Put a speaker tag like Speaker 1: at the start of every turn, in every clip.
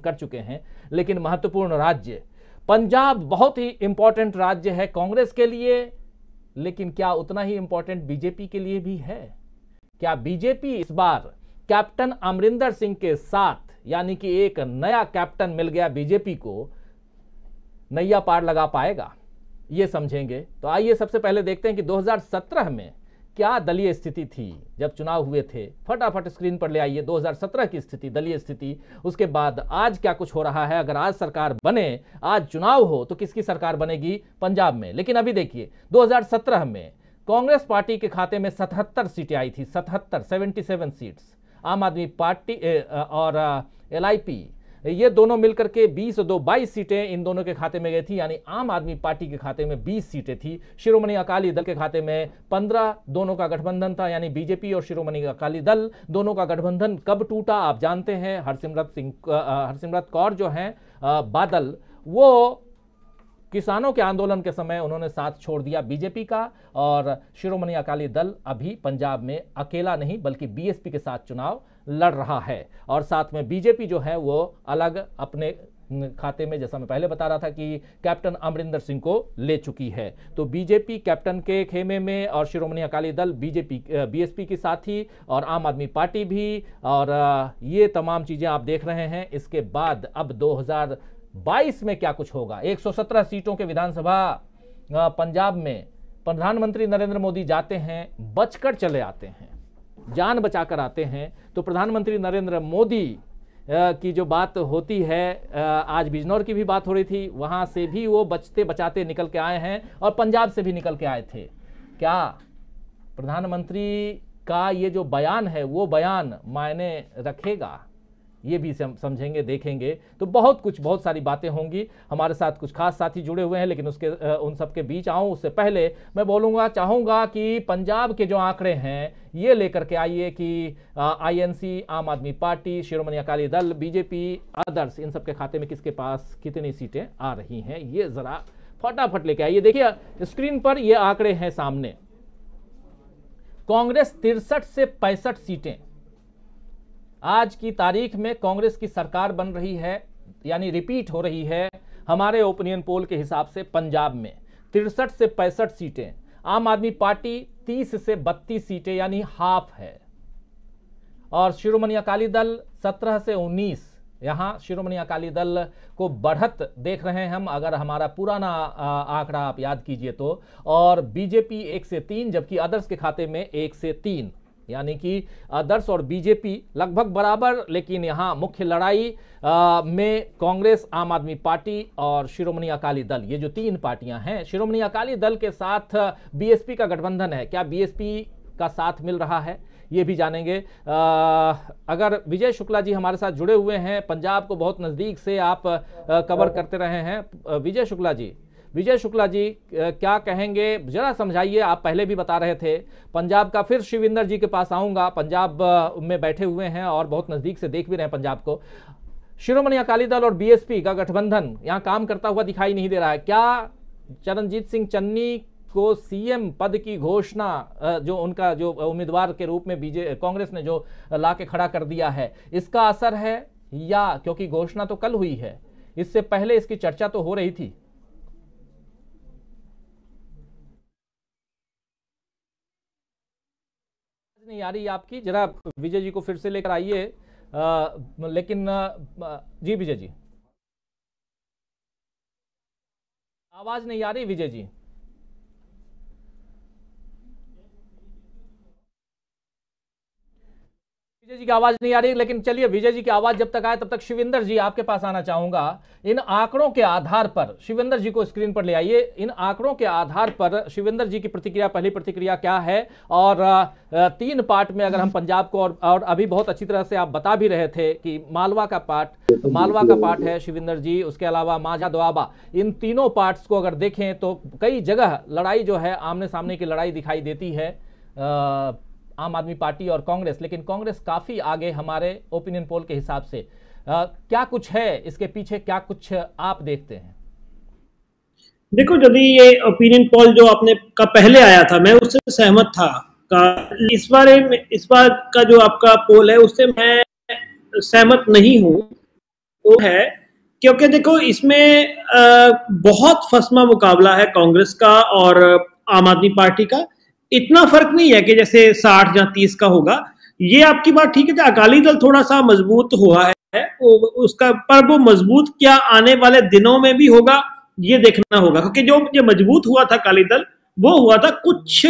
Speaker 1: कर चुके हैं, लेकिन महत्वपूर्ण राज्य पंजाब बहुत ही इंपॉर्टेंट राज्य है कांग्रेस के लिए, लेकिन क्या उतना ही इंपॉर्टेंट बीजेपी के लिए भी है? क्या बीजेपी इस बार कैप्टन अमरिंदर सिंह के साथ, यानी कि एक नया कैप्टन मिल गया बीजेपी को, नैया पार लगा पाएगा? ये समझेंगे। तो आइए सबसे पहले देखते हैं कि 2017 में क्या दलीय स्थिति थी जब चुनाव हुए थे। फटाफट स्क्रीन पर ले आइए 2017 की स्थिति, दलीय स्थिति। उसके बाद आज क्या कुछ हो रहा है। अगर आज सरकार बने, आज चुनाव हो, तो किसकी सरकार बनेगी पंजाब में? लेकिन अभी देखिए 2017 में कांग्रेस पार्टी के खाते में 77 सीटें आई थी, 77 सीट्स। आम आदमी पार्टी और LIP ये दोनों मिलकर के 20 और 22 सीटें इन दोनों के खाते में गई थी, यानी आम आदमी पार्टी के खाते में 20 सीटें थी। शिरोमणि अकाली दल के खाते में 15, दोनों का गठबंधन था, यानी बीजेपी और शिरोमणि अकाली दल दोनों का गठबंधन कब टूटा आप जानते हैं। हरसिमरत कौर जो हैं बादल, वो किसानों के आंदोलन के समय उन्होंने साथ छोड़ दिया बीजेपी का, और शिरोमणि अकाली दल अभी पंजाब में अकेला नहीं बल्कि BSP के साथ चुनाव लड़ रहा है। और साथ में बीजेपी जो है वो अलग अपने खाते में, जैसा मैं पहले बता रहा था कि कैप्टन अमरिंदर सिंह को ले चुकी है। तो बीजेपी कैप्टन के खेमे में और शिरोमणि अकाली दल BSP के साथ ही, और आम आदमी पार्टी भी, और ये तमाम चीजें आप देख रहे हैं। इसके बाद अब 2022 में क्या कुछ होगा। 117 सीटों के विधानसभा पंजाब में प्रधानमंत्री नरेंद्र मोदी जाते हैं, बचकर चले आते हैं, जान बचाकर आते हैं। तो प्रधानमंत्री नरेंद्र मोदी की जो बात होती है, आज बिजनौर की भी बात हो रही थी, वहां से भी वो बचते बचाते निकल के आए हैं, और पंजाब से भी निकल के आए थे। क्या प्रधानमंत्री का ये जो बयान है वो बयान मायने रखेगा? ये भी समझेंगे, देखेंगे। तो बहुत सारी बातें होंगी। हमारे साथ कुछ खास साथी जुड़े हुए हैं, लेकिन उन सब के बीच आऊं उससे पहले मैं चाहूंगा कि पंजाब के जो आंकड़े हैं ये लेकर के आइए कि INC, आम आदमी party, Shiromani Akali Dal, BJP, others, इन सब के खाते में किसके पास कितनी सीटें आ रही हैं, ये जरा फटाफट लेके आइए। देखिए स्क्रीन पर ये आंकड़े हैं सामने। कांग्रेस 63 से 65 सीटें आज की तारीख में कांग्रेस की सरकार बन रही है, यानी रिपीट हो रही है हमारे ओपिनियन पोल के हिसाब से। पंजाब में 63 से 65 सीटें, आम आदमी पार्टी 30 से 32 सीटें, यानी हाफ है, और शिरोमणि अकाली दल 17 से 19। यहां शिरोमणि अकाली दल को बढ़त देख रहे हैं हम, अगर हमारा पुराना आंकड़ा आप याद कीजिए तो, और बीजेपी 1 से 3, जबकि अदर्स के खाते में 1 से 3, यानी कि अदर्स और बीजेपी लगभग बराबर। लेकिन यहां मुख्य लड़ाई में कांग्रेस, आम आदमी पार्टी और शिरोमणि अकाली दल, ये जो 3 पार्टियां हैं। शिरोमणि अकाली दल के साथ BSP का गठबंधन है, क्या BSP का साथ मिल रहा है, ये भी जानेंगे। अगर विजय शुक्ला जी हमारे साथ जुड़े हुए हैं, पंजाब को बहुत नज़दीक से आप कवर करते रहे हैं। विजय शुक्ला जी क्या कहेंगे, जरा समझाइए। आप पहले भी बता रहे थे पंजाब का, फिर शिविंदर जी के पास आऊंगा। पंजाब में बैठे हुए हैं और बहुत नज़दीक से देख भी रहे हैं पंजाब को। शिरोमणि अकाली दल और BSP का गठबंधन यहाँ काम करता हुआ दिखाई नहीं दे रहा है। क्या चरणजीत सिंह चन्नी को CM पद की घोषणा, जो उनका जो उम्मीदवार के रूप में कांग्रेस ने जो ला के खड़ा कर दिया है, इसका असर है? या क्योंकि घोषणा तो कल हुई है, इससे पहले इसकी चर्चा तो हो रही थी। नहीं आ रही आपकी, जरा विजय जी को फिर से लेकर आइए। लेकिन जी विजय जी, आवाज नहीं आ रही विजय जी। विजय जी की आवाज नहीं आ रही, लेकिन चलिए विजय जी की आवाज जब तक आए तब तक शिविंदर जी आपके पास आना चाहूंगा। इन आंकड़ों के आधार पर शिविंदर जी को स्क्रीन पर ले आइए। इन आंकड़ों के आधार पर शिविंदर जी की प्रतिक्रिया, पहली प्रतिक्रिया क्या है? और 3 पार्ट में अगर हम पंजाब को, और अभी बहुत अच्छी तरह से आप बता भी रहे थे कि मालवा का पार्ट है शिविंदर जी, उसके अलावा माझा दोआबा, इन तीनों पार्ट्स को अगर देखें तो कई जगह लड़ाई जो है, आमने सामने की लड़ाई दिखाई देती है आम आदमी पार्टी और कांग्रेस। लेकिन कांग्रेस काफी आगे हमारे ओपिनियन पोल के हिसाब से। क्या कुछ है इसके पीछे, क्या कुछ आप देखते हैं?
Speaker 2: देखो, यदि ये ओपिनियन पोल जो आपने का पहले आया था, मैं उससे सहमत था। इस बार का जो आपका पोल है उससे मैं सहमत नहीं हूं। वो है क्योंकि देखो इसमें बहुत फसमा मुकाबला है कांग्रेस का और आम आदमी पार्टी का। इतना फर्क नहीं है कि जैसे 60 या 30 का होगा। ये आपकी बात ठीक है कि अकाली दल थोड़ा सा मजबूत हुआ है उसका, पर वो मजबूत क्या आने वाले दिनों में भी होगा ये देखना होगा, क्योंकि जो मजबूत हुआ था अकाली दल वो हुआ था कुछ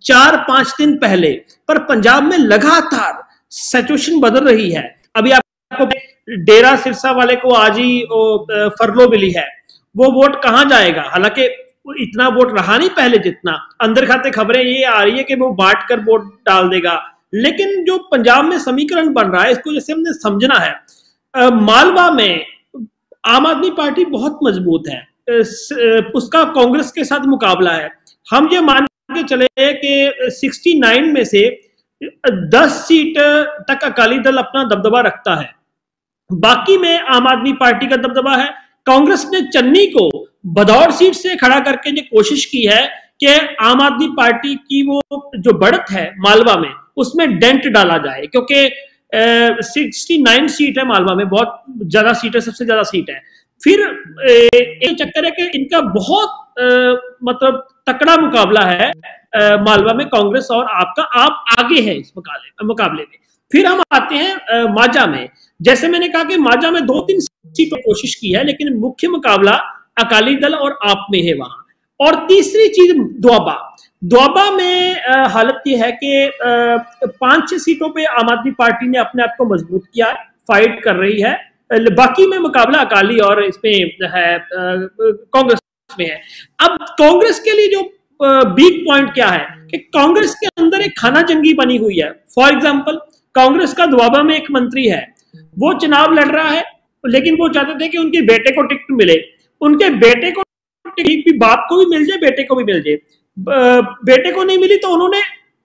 Speaker 2: 4-5 दिन पहले, पर पंजाब में लगातार सिचुएशन बदल रही है। अभी आपको डेरा सिरसा वाले को आज ही फरलो मिली है, वो वोट कहां जाएगा? हालांकि इतना वोट रहा नहीं पहले जितना, अंदर खाते खबरें ये आ रही है कि वो बांट कर वोट डाल देगा, लेकिन जो पंजाब में समीकरण बन रहा है इसको जैसे हमने समझना है। मालवा में आम आदमी पार्टी बहुत मजबूत है, उसका कांग्रेस के साथ मुकाबला है। हम ये मान के चले कि 69 में से 10 सीट तक अकाली दल अपना दबदबा रखता है, बाकी में आम आदमी पार्टी का दबदबा है। कांग्रेस ने चन्नी को भदौर सीट से खड़ा करके जो कोशिश की है कि आम आदमी पार्टी की वो जो बढ़त है मालवा में उसमें डेंट डाला जाए, क्योंकि 69 सीट है मालवा में, बहुत ज्यादा सीट है, सबसे ज्यादा सीट है। फिर एक चक्कर है कि इनका बहुत मतलब तकड़ा मुकाबला है मालवा में कांग्रेस और आपका, आप आगे है इस मुकाबले में। फिर हम आते हैं माझा में। जैसे मैंने कहा कि माझा में 2-3 सीटों कोशिश की है, लेकिन मुख्य मुकाबला अकाली दल और आप में है वहां। और तीसरी चीज दोआबा में हालत यह है कि 5-6 सीटों पे आम आदमी पार्टी ने अपने आप को मजबूत किया है, फाइट कर रही है, बाकी में मुकाबला अकाली और इसमें है कांग्रेस में है। अब कांग्रेस के लिए जो बिग पॉइंट क्या है कि कांग्रेस के अंदर एक खाना जंगी बनी हुई है। फॉर एग्जांपल कांग्रेस का दोआबा में एक मंत्री है, वो चुनाव लड़ रहा है, लेकिन वो चाहते थे कि उनके बेटे को टिकट मिले। उनके बेटे को टिकट भी बाप को भी मिल जाए, बेटे को भी मिल जाए। बेटे को नहीं मिली तो उन्होंने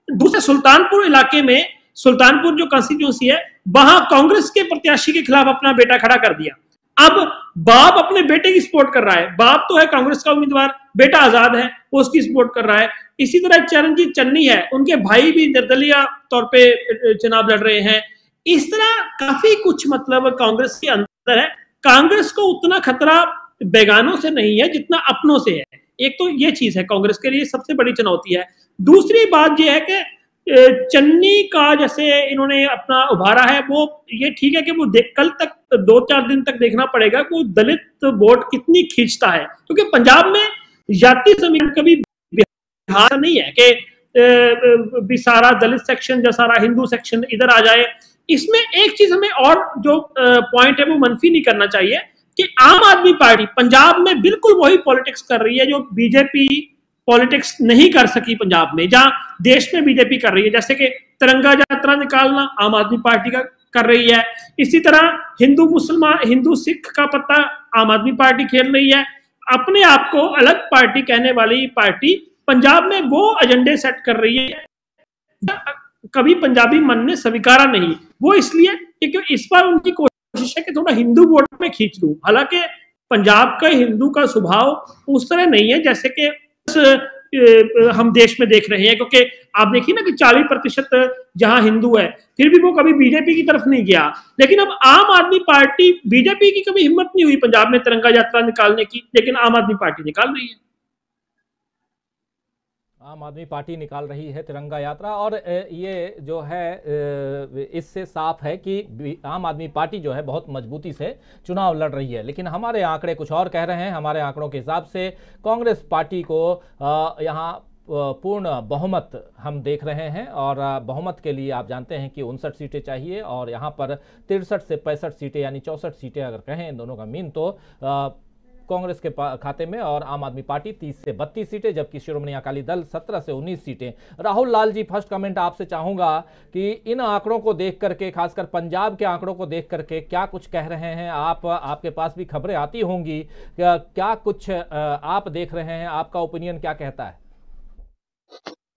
Speaker 2: दूसरे सुल्तानपुर इलाके में, सुल्तानपुर जो कॉन्स्टिट्यूंसी है, वहां कांग्रेस के प्रत्याशी के खिलाफ अपना बेटा खड़ा कर दिया। अब बाप अपने बेटे की सपोर्ट कर रहा है, बाप तो है कांग्रेस का उम्मीदवार, बेटा आजाद है, वो उसकी सपोर्ट कर रहा है। इसी तरह चरणजीत चन्नी है, उनके भाई भी निर्दलीय तौर पे चुनाव लड़ रहे हैं। इस तरह काफी कुछ मतलब कांग्रेस के अंदर है। कांग्रेस को उतना खतरा बेगानों से नहीं है जितना अपनों से है। एक तो ये चीज है कांग्रेस के लिए सबसे बड़ी चुनौती है। दूसरी बात यह है कि चन्नी का जैसे इन्होंने अपना उभारा है, वो ये ठीक है कि वो कल तक 2-4 दिन तक देखना पड़ेगा वो दलित वोट कितनी खींचता है, क्योंकि पंजाब में जाति समीकरण कभी बिहार नहीं है कि भी सारा दलित सेक्शन या सारा हिंदू सेक्शन इधर आ जाए। इसमें एक चीज हमें और जो पॉइंट है वो मनफी नहीं करना चाहिए कि आम आदमी पार्टी पंजाब में बिल्कुल वही पॉलिटिक्स कर रही है जो बीजेपी पॉलिटिक्स नहीं कर सकी पंजाब में, जहां देश में बीजेपी कर रही है। जैसे कि तिरंगा यात्रा निकालना आम आदमी पार्टी का कर रही है, इसी तरह हिंदू मुसलमान हिंदू सिख का पत्ता आम आदमी पार्टी खेल रही है। अपने आप को अलग पार्टी कहने वाली पार्टी पंजाब में वो एजेंडे सेट कर रही है, कभी पंजाबी मन ने स्वीकारा नहीं। वो इसलिए क्योंकि इस बार उनकी कोशिश है कि थोड़ा हिंदू वोट में खींच लूं। हालांकि पंजाब का हिंदू का स्वभाव उस तरह नहीं है जैसे कि हम देश में देख रहे हैं, क्योंकि आप देखिए ना कि 40% जहां हिंदू है फिर भी वो कभी बीजेपी की तरफ नहीं गया। लेकिन अब आम आदमी पार्टी, बीजेपी की कभी हिम्मत नहीं हुई पंजाब में तिरंगा यात्रा निकालने की, लेकिन आम आदमी पार्टी निकाल रही है।
Speaker 1: आम आदमी पार्टी निकाल रही है तिरंगा यात्रा, और ये जो है इससे साफ है कि आम आदमी पार्टी जो है बहुत मजबूती से चुनाव लड़ रही है। लेकिन हमारे आंकड़े कुछ और कह रहे हैं। हमारे आंकड़ों के हिसाब से कांग्रेस पार्टी को यहाँ पूर्ण बहुमत हम देख रहे हैं, और बहुमत के लिए आप जानते हैं कि 59 सीटें चाहिए, और यहाँ पर 63 से 65 सीटें यानी 64 सीटें अगर कहें दोनों का मीन तो कांग्रेस के खाते में, और आम आदमी पार्टी 30 से 32 सीटें, जबकि शिरोमणि अकाली दल 17 से 19 सीटें। राहुल लाल जी, फर्स्ट कमेंट आपसे चाहूंगा कि इन आंकड़ों को देख करके, खासकर पंजाब के आंकड़ों को देख करके क्या कुछ कह रहे हैं आप? आपके पास भी खबरें आती होंगी, क्या कुछ आप देख रहे हैं? आपका ओपिनियन क्या कहता है?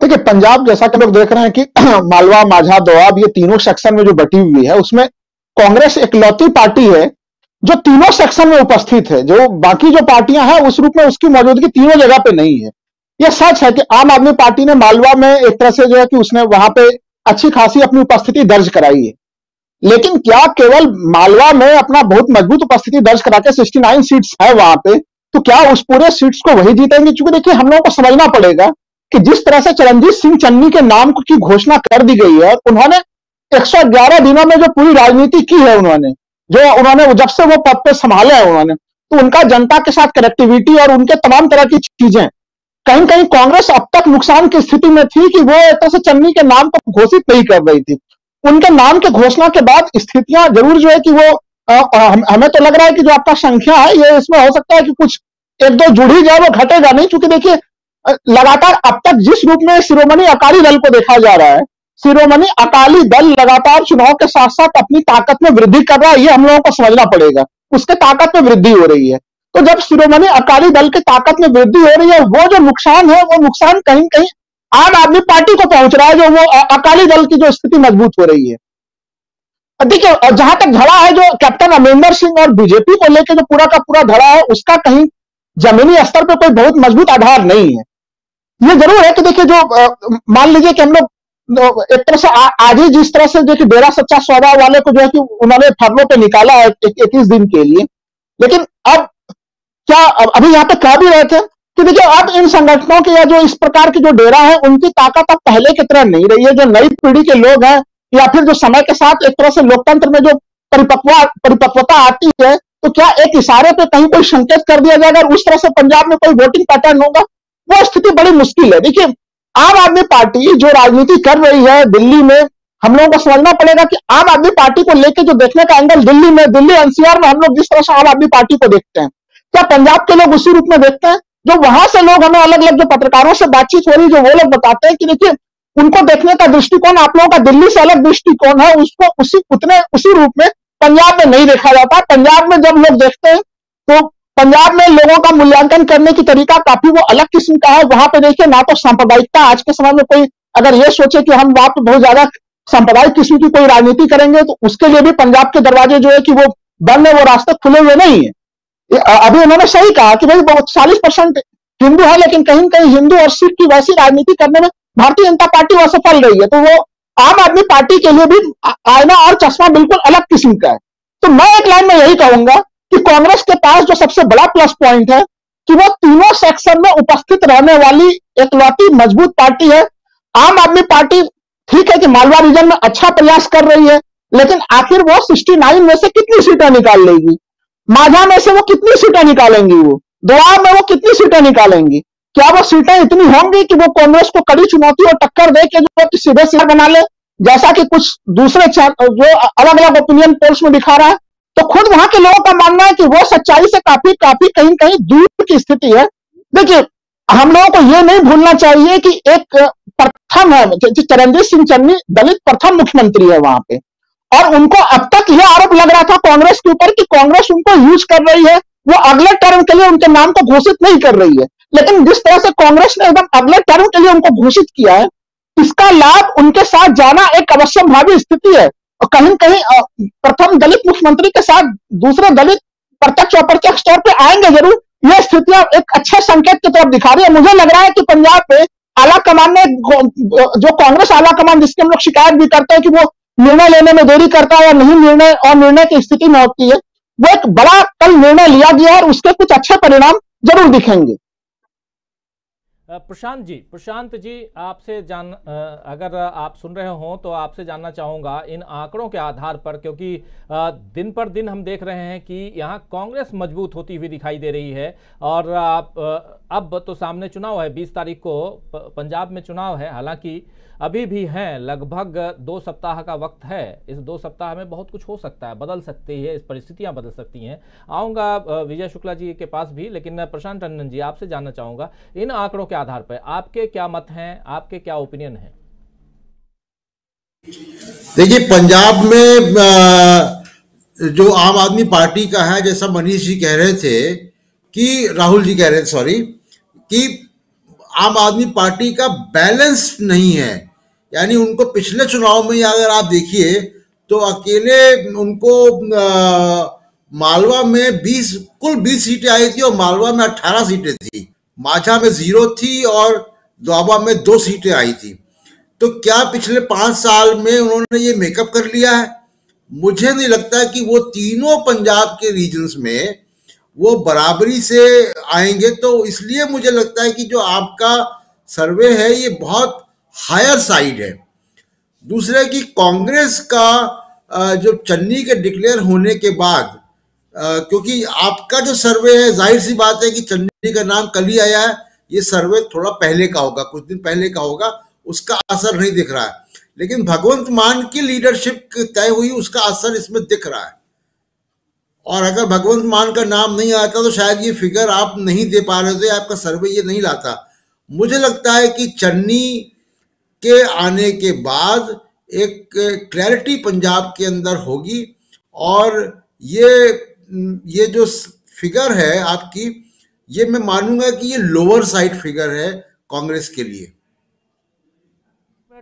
Speaker 3: देखिए, पंजाब जैसा कि लोग देख रहे हैं कि मालवा, माझा, दोआब ये तीनों सेक्शन में जो बटी हुई है उसमें कांग्रेस इकलौती पार्टी है जो तीनों सेक्शन में उपस्थित है। जो बाकी जो पार्टियां हैं उस रूप में उसकी मौजूदगी तीनों जगह पे नहीं है। यह सच है कि आम आदमी पार्टी ने मालवा में एक तरह से जो है कि उसने वहां पे अच्छी खासी अपनी उपस्थिति दर्ज कराई है, लेकिन क्या केवल मालवा में अपना बहुत मजबूत उपस्थिति दर्ज करा के 69 सीट्स है वहां पे, तो क्या उस पूरे सीट्स को वही जीतेंगे? क्योंकि देखिए हम लोगों को समझना पड़ेगा कि जिस तरह से चरणजीत सिंह चन्नी के नाम की घोषणा कर दी गई है, उन्होंने 111 दिनों में जो पूरी राजनीति की है, उन्होंने जब से वो पद पे संभाले हैं उन्होंने, तो उनका जनता के साथ कनेक्टिविटी और उनके तमाम तरह की चीजें, कहीं कहीं कांग्रेस अब तक नुकसान की स्थिति में थी कि वो एक तरह से चन्नी के नाम को घोषित नहीं कर रही थी। उनके नाम के घोषणा के बाद स्थितियां जरूर जो है कि वो हमें तो लग रहा है कि जो आपका संख्या है ये इसमें हो सकता है कि कुछ एक दो जुड़ ही जाए, वो घटेगा नहीं। क्योंकि देखिए लगातार अब तक जिस रूप में शिरोमणि अकाली दल को देखा जा रहा है, शिरोमणि अकाली दल लगातार चुनाव के साथ साथ अपनी ताकत में वृद्धि कर रहा है, ये हम लोगों को समझना पड़ेगा। उसके ताकत में वृद्धि हो रही है, तो जब शिरोमणि अकाली दल की ताकत में वृद्धि हो रही है, वो जो नुकसान है वो नुकसान कहीं कहीं आम आदमी पार्टी को पहुंच रहा है, जो वो अकाली दल की जो स्थिति मजबूत हो रही है। देखिए जहां तक धड़ा है जो कैप्टन अमरिंदर सिंह और बीजेपी को लेकर जो पूरा का पूरा धड़ा है, उसका कहीं जमीनी स्तर पर कोई बहुत मजबूत आधार नहीं है। ये जरूर है कि देखिए जो मान लीजिए कि हम लोग एक तरह से आज ही जिस तरह से देखिए डेरा सच्चा सौदा वाले को जो है कि उन्होंने फरलों पे निकाला है 21 दिन के लिए, लेकिन अब क्या अभी यहाँ पे कह भी रहे थे कि देखिए अब इन संगठनों के या जो इस प्रकार के जो डेरा है उनकी ताकत अब पहले की तरह नहीं रही है। जो नई पीढ़ी के लोग हैं या फिर जो समय के साथ एक तरह से लोकतंत्र में जो परिपक्वता आती है, तो क्या एक इशारे पे कहीं कोई संकेत कर दिया जाएगा और उस तरह से पंजाब में कोई वोटिंग पैटर्न होगा, वो स्थिति बड़ी मुश्किल है। देखिए आम आदमी पार्टी जो राजनीति कर रही है दिल्ली में, हम लोगों को समझना पड़ेगा कि आम आदमी पार्टी को लेकर जो देखने का एंगल दिल्ली एनसीआर में हम लोग जिस तरह से आम आदमी पार्टी को देखते हैं, क्या पंजाब के लोग उसी रूप में देखते हैं? जो वहां से लोग हमें अलग अलग जो पत्रकारों से बातचीत हो रही, जो वो लोग बताते हैं कि देखिए उनको देखने का दृष्टिकोण आप लोगों का दिल्ली से अलग दृष्टिकोण है, उसको उसी रूप में पंजाब में नहीं देखा जाता। पंजाब में जब लोग देखते हैं तो पंजाब में लोगों का मूल्यांकन करने की तरीका काफी वो अलग किस्म का है। वहां पे देखिए ना तो सांप्रदायिकता, आज के समय में कोई अगर ये सोचे कि हम वहां पे बहुत ज्यादा सांप्रदायिक किस्म की कोई राजनीति करेंगे, तो उसके लिए भी पंजाब के दरवाजे जो है कि वो बंद है, वो रास्ते खुले हुए नहीं है। अभी उन्होंने सही कहा कि भाई 40% हिंदू है, लेकिन कहीं कहीं हिंदू और सिख की वैसी राजनीति करने में भारतीय जनता पार्टी असफल रही है। तो वो आम आदमी पार्टी के लिए भी आईना और चश्मा बिल्कुल अलग किस्म का है। तो मैं एक लाइन में यही कहूंगा कि कांग्रेस के पास जो सबसे बड़ा प्लस पॉइंट है कि वो तीनों सेक्शन में उपस्थित रहने वाली एकलौती मजबूत पार्टी है। आम आदमी पार्टी ठीक है कि मालवा रीजन में अच्छा प्रयास कर रही है, लेकिन आखिर वो 69 में से कितनी सीटें निकाल लेगी? माझा में से वो कितनी सीटें निकालेंगी? वो दोआब में वो कितनी सीटें निकालेंगी? क्या वो सीटें इतनी होंगी कि वो कांग्रेस को कड़ी चुनौती और टक्कर दे के जो सीधे सीधे बना ले, जैसा कि कुछ दूसरे जो अलग अलग ओपिनियन पोल्स में दिखा रहा है? तो खुद वहां के लोगों का मानना है कि वो सच्चाई से काफी कहीं कहीं दूर की स्थिति है। देखिए हम लोगों को ये नहीं भूलना चाहिए कि एक प्रथम है चरणजीत सिंह चन्नी, दलित प्रथम मुख्यमंत्री है वहां पे, और उनको अब तक यह आरोप लग रहा था कांग्रेस के ऊपर कि कांग्रेस उनको यूज कर रही है, वो अगले टर्म के लिए उनके नाम को घोषित नहीं कर रही है। लेकिन जिस तरह से कांग्रेस ने एकदम अगले टर्म के लिए उनको घोषित किया है, इसका लाभ उनके साथ जाना एक अवश्यंभावी स्थिति है। और कहीं कहीं प्रथम दलित मुख्यमंत्री के साथ दूसरे दलित प्रत्यक्ष अप्रत्यक्ष तौर पर आएंगे जरूर। यह स्थितियां एक अच्छे संकेत की तरफ दिखा रही है। मुझे लग रहा है कि पंजाब में आला कमान ने, जो कांग्रेस आला कमान जिसकी हम लोग शिकायत भी करते हैं कि वो निर्णय लेने में देरी करता है या नहीं निर्णय की स्थिति में होती है, वो एक बड़ा कल निर्णय लिया गया है और उसके कुछ अच्छे परिणाम जरूर दिखेंगे।
Speaker 1: प्रशांत जी आपसे अगर आप सुन रहे हो तो आपसे जानना चाहूंगा इन आंकड़ों के आधार पर, क्योंकि दिन पर दिन हम देख रहे हैं कि यहाँ कांग्रेस मजबूत होती हुई दिखाई दे रही है। और अब तो सामने चुनाव है, 20 तारीख को पंजाब में चुनाव है। हालांकि अभी भी हैं, लगभग 2 सप्ताह का वक्त है। इस 2 सप्ताह में बहुत कुछ हो सकता है, बदल सकती है, इस परिस्थितियां बदल सकती हैं। आऊँगा विजय शुक्ला जी के पास भी, लेकिन प्रशांत टंडन जी आपसे जानना चाहूँगा इन आंकड़ों के आधार पर आपके क्या मत हैं, आपके क्या ओपिनियन हैं?
Speaker 4: देखिए पंजाब में जो आम आदमी पार्टी का है, जैसा मनीष जी कह रहे थे कि राहुल जी कह रहे थे सॉरी, कि आम आदमी पार्टी का बैलेंस नहीं है। यानी उनको पिछले चुनाव में अगर आप देखिए तो अकेले उनको मालवा में कुल 20 सीटें आई थी और मालवा में 18 सीटें थी, माझा में 0 थी और दोआबा में 2 सीटें आई थी। तो क्या पिछले 5 साल में उन्होंने ये मेकअप कर लिया है? मुझे नहीं लगता कि वो तीनों पंजाब के रीजन्स में वो बराबरी से आएंगे। तो इसलिए मुझे लगता है कि जो आपका सर्वे है ये बहुत हायर साइड है। दूसरा कि कांग्रेस का जो चन्नी के डिक्लेयर होने के बाद, क्योंकि आपका जो सर्वे है, जाहिर सी बात है कि चन्नी का नाम कल ही आया है, ये सर्वे थोड़ा पहले का होगा, कुछ दिन पहले का होगा, उसका असर नहीं दिख रहा है। लेकिन भगवंत मान की लीडरशिप तय हुई, उसका असर इसमें दिख रहा है। और अगर भगवंत मान का नाम नहीं आता तो शायद ये फिगर आप नहीं दे पा रहे थे, आपका सर्वे ये नहीं लाता। मुझे लगता है कि चन्नी के आने के बाद एक क्लैरिटी पंजाब के अंदर होगी, और ये जो फिगर है आपकी, ये मैं मानूंगा कि ये लोअर साइड फिगर है कांग्रेस के लिए।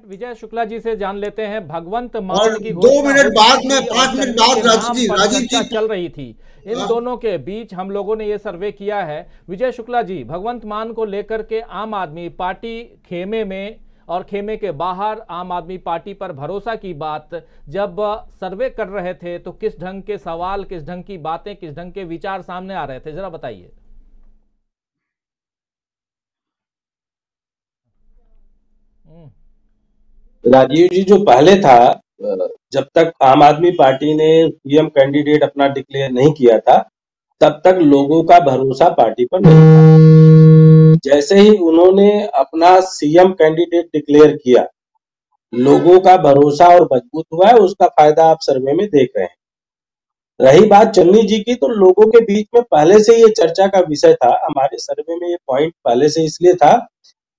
Speaker 1: विजय शुक्ला जी से जान लेते हैं, भगवंत मान
Speaker 4: और
Speaker 1: की
Speaker 4: 2 मिनट बाद में, 5
Speaker 1: 5
Speaker 4: मिनट बाद राजीव जी
Speaker 1: चल रही थी, इन दोनों के बीच हम लोगों ने ये सर्वे किया है। विजय शुक्ला जी, भगवंत मान को लेकर के आम आदमी पार्टी खेमे में और खेमे के बाहर आम आदमी पार्टी पर भरोसा की बात जब सर्वे कर रहे थे, तो किस ढंग के सवाल, किस ढंग की बातें, किस ढंग के विचार सामने आ रहे थे, जरा बताइए।
Speaker 5: राजीव जी, जो पहले था, जब तक आम आदमी पार्टी ने सीएम कैंडिडेट अपना डिक्लेयर नहीं किया था, तब तक लोगों का भरोसा पार्टी पर नहीं था। जैसे ही उन्होंने अपना सीएम कैंडिडेट डिक्लेयर किया, लोगों का भरोसा और मजबूत हुआ है। उसका फायदा आप सर्वे में देख रहे हैं। रही बात चन्नी जी की, तो लोगों के बीच में पहले से ये चर्चा का विषय था। हमारे सर्वे में ये पॉइंट पहले से इसलिए था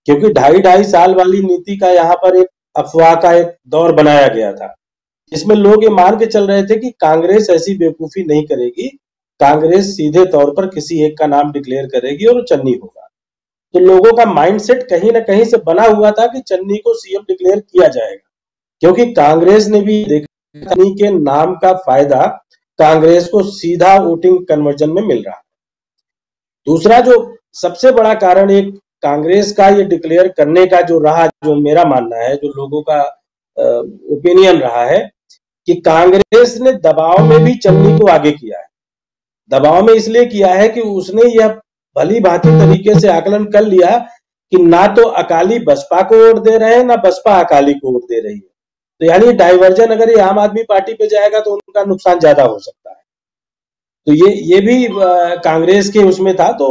Speaker 5: क्योंकि 2.5 साल वाली नीति का यहाँ पर एक अफवाह का एक दौर बनाया गया था, जिसमें लोग ये मान के चल रहे थे कि कांग्रेस ऐसी बेवकूफी नहीं करेगी, कांग्रेस सीधे तौर पर किसी एक का नाम डिक्लेयर करेगी और चन्नी होगा। तो लोगों का माइंडसेट कहीं ना कहीं से बना हुआ था कि चन्नी को सीएम डिक्लेयर किया जाएगा, क्योंकि कांग्रेस ने भी देखा चन्नी के नाम का फायदा कांग्रेस को सीधा वोटिंग कन्वर्जन में मिल रहा है। दूसरा जो सबसे बड़ा कारण एक कांग्रेस का ये डिक्लेयर करने का जो रहा, जो मेरा मानना है, जो लोगों का ओपिनियन रहा है कि कांग्रेस ने दबाव में भी चन्नी को आगे किया है। दबाव में इसलिए किया है कि उसने यह भली भांति तरीके से आकलन कर लिया कि ना तो अकाली बसपा को वोट दे रहे हैं, ना बसपा अकाली को वोट दे रही है। तो यानी डाइवर्जन अगर ये आम आदमी पार्टी पे जाएगा तो उनका नुकसान ज्यादा हो सकता है। तो ये भी कांग्रेस के उसमें था, तो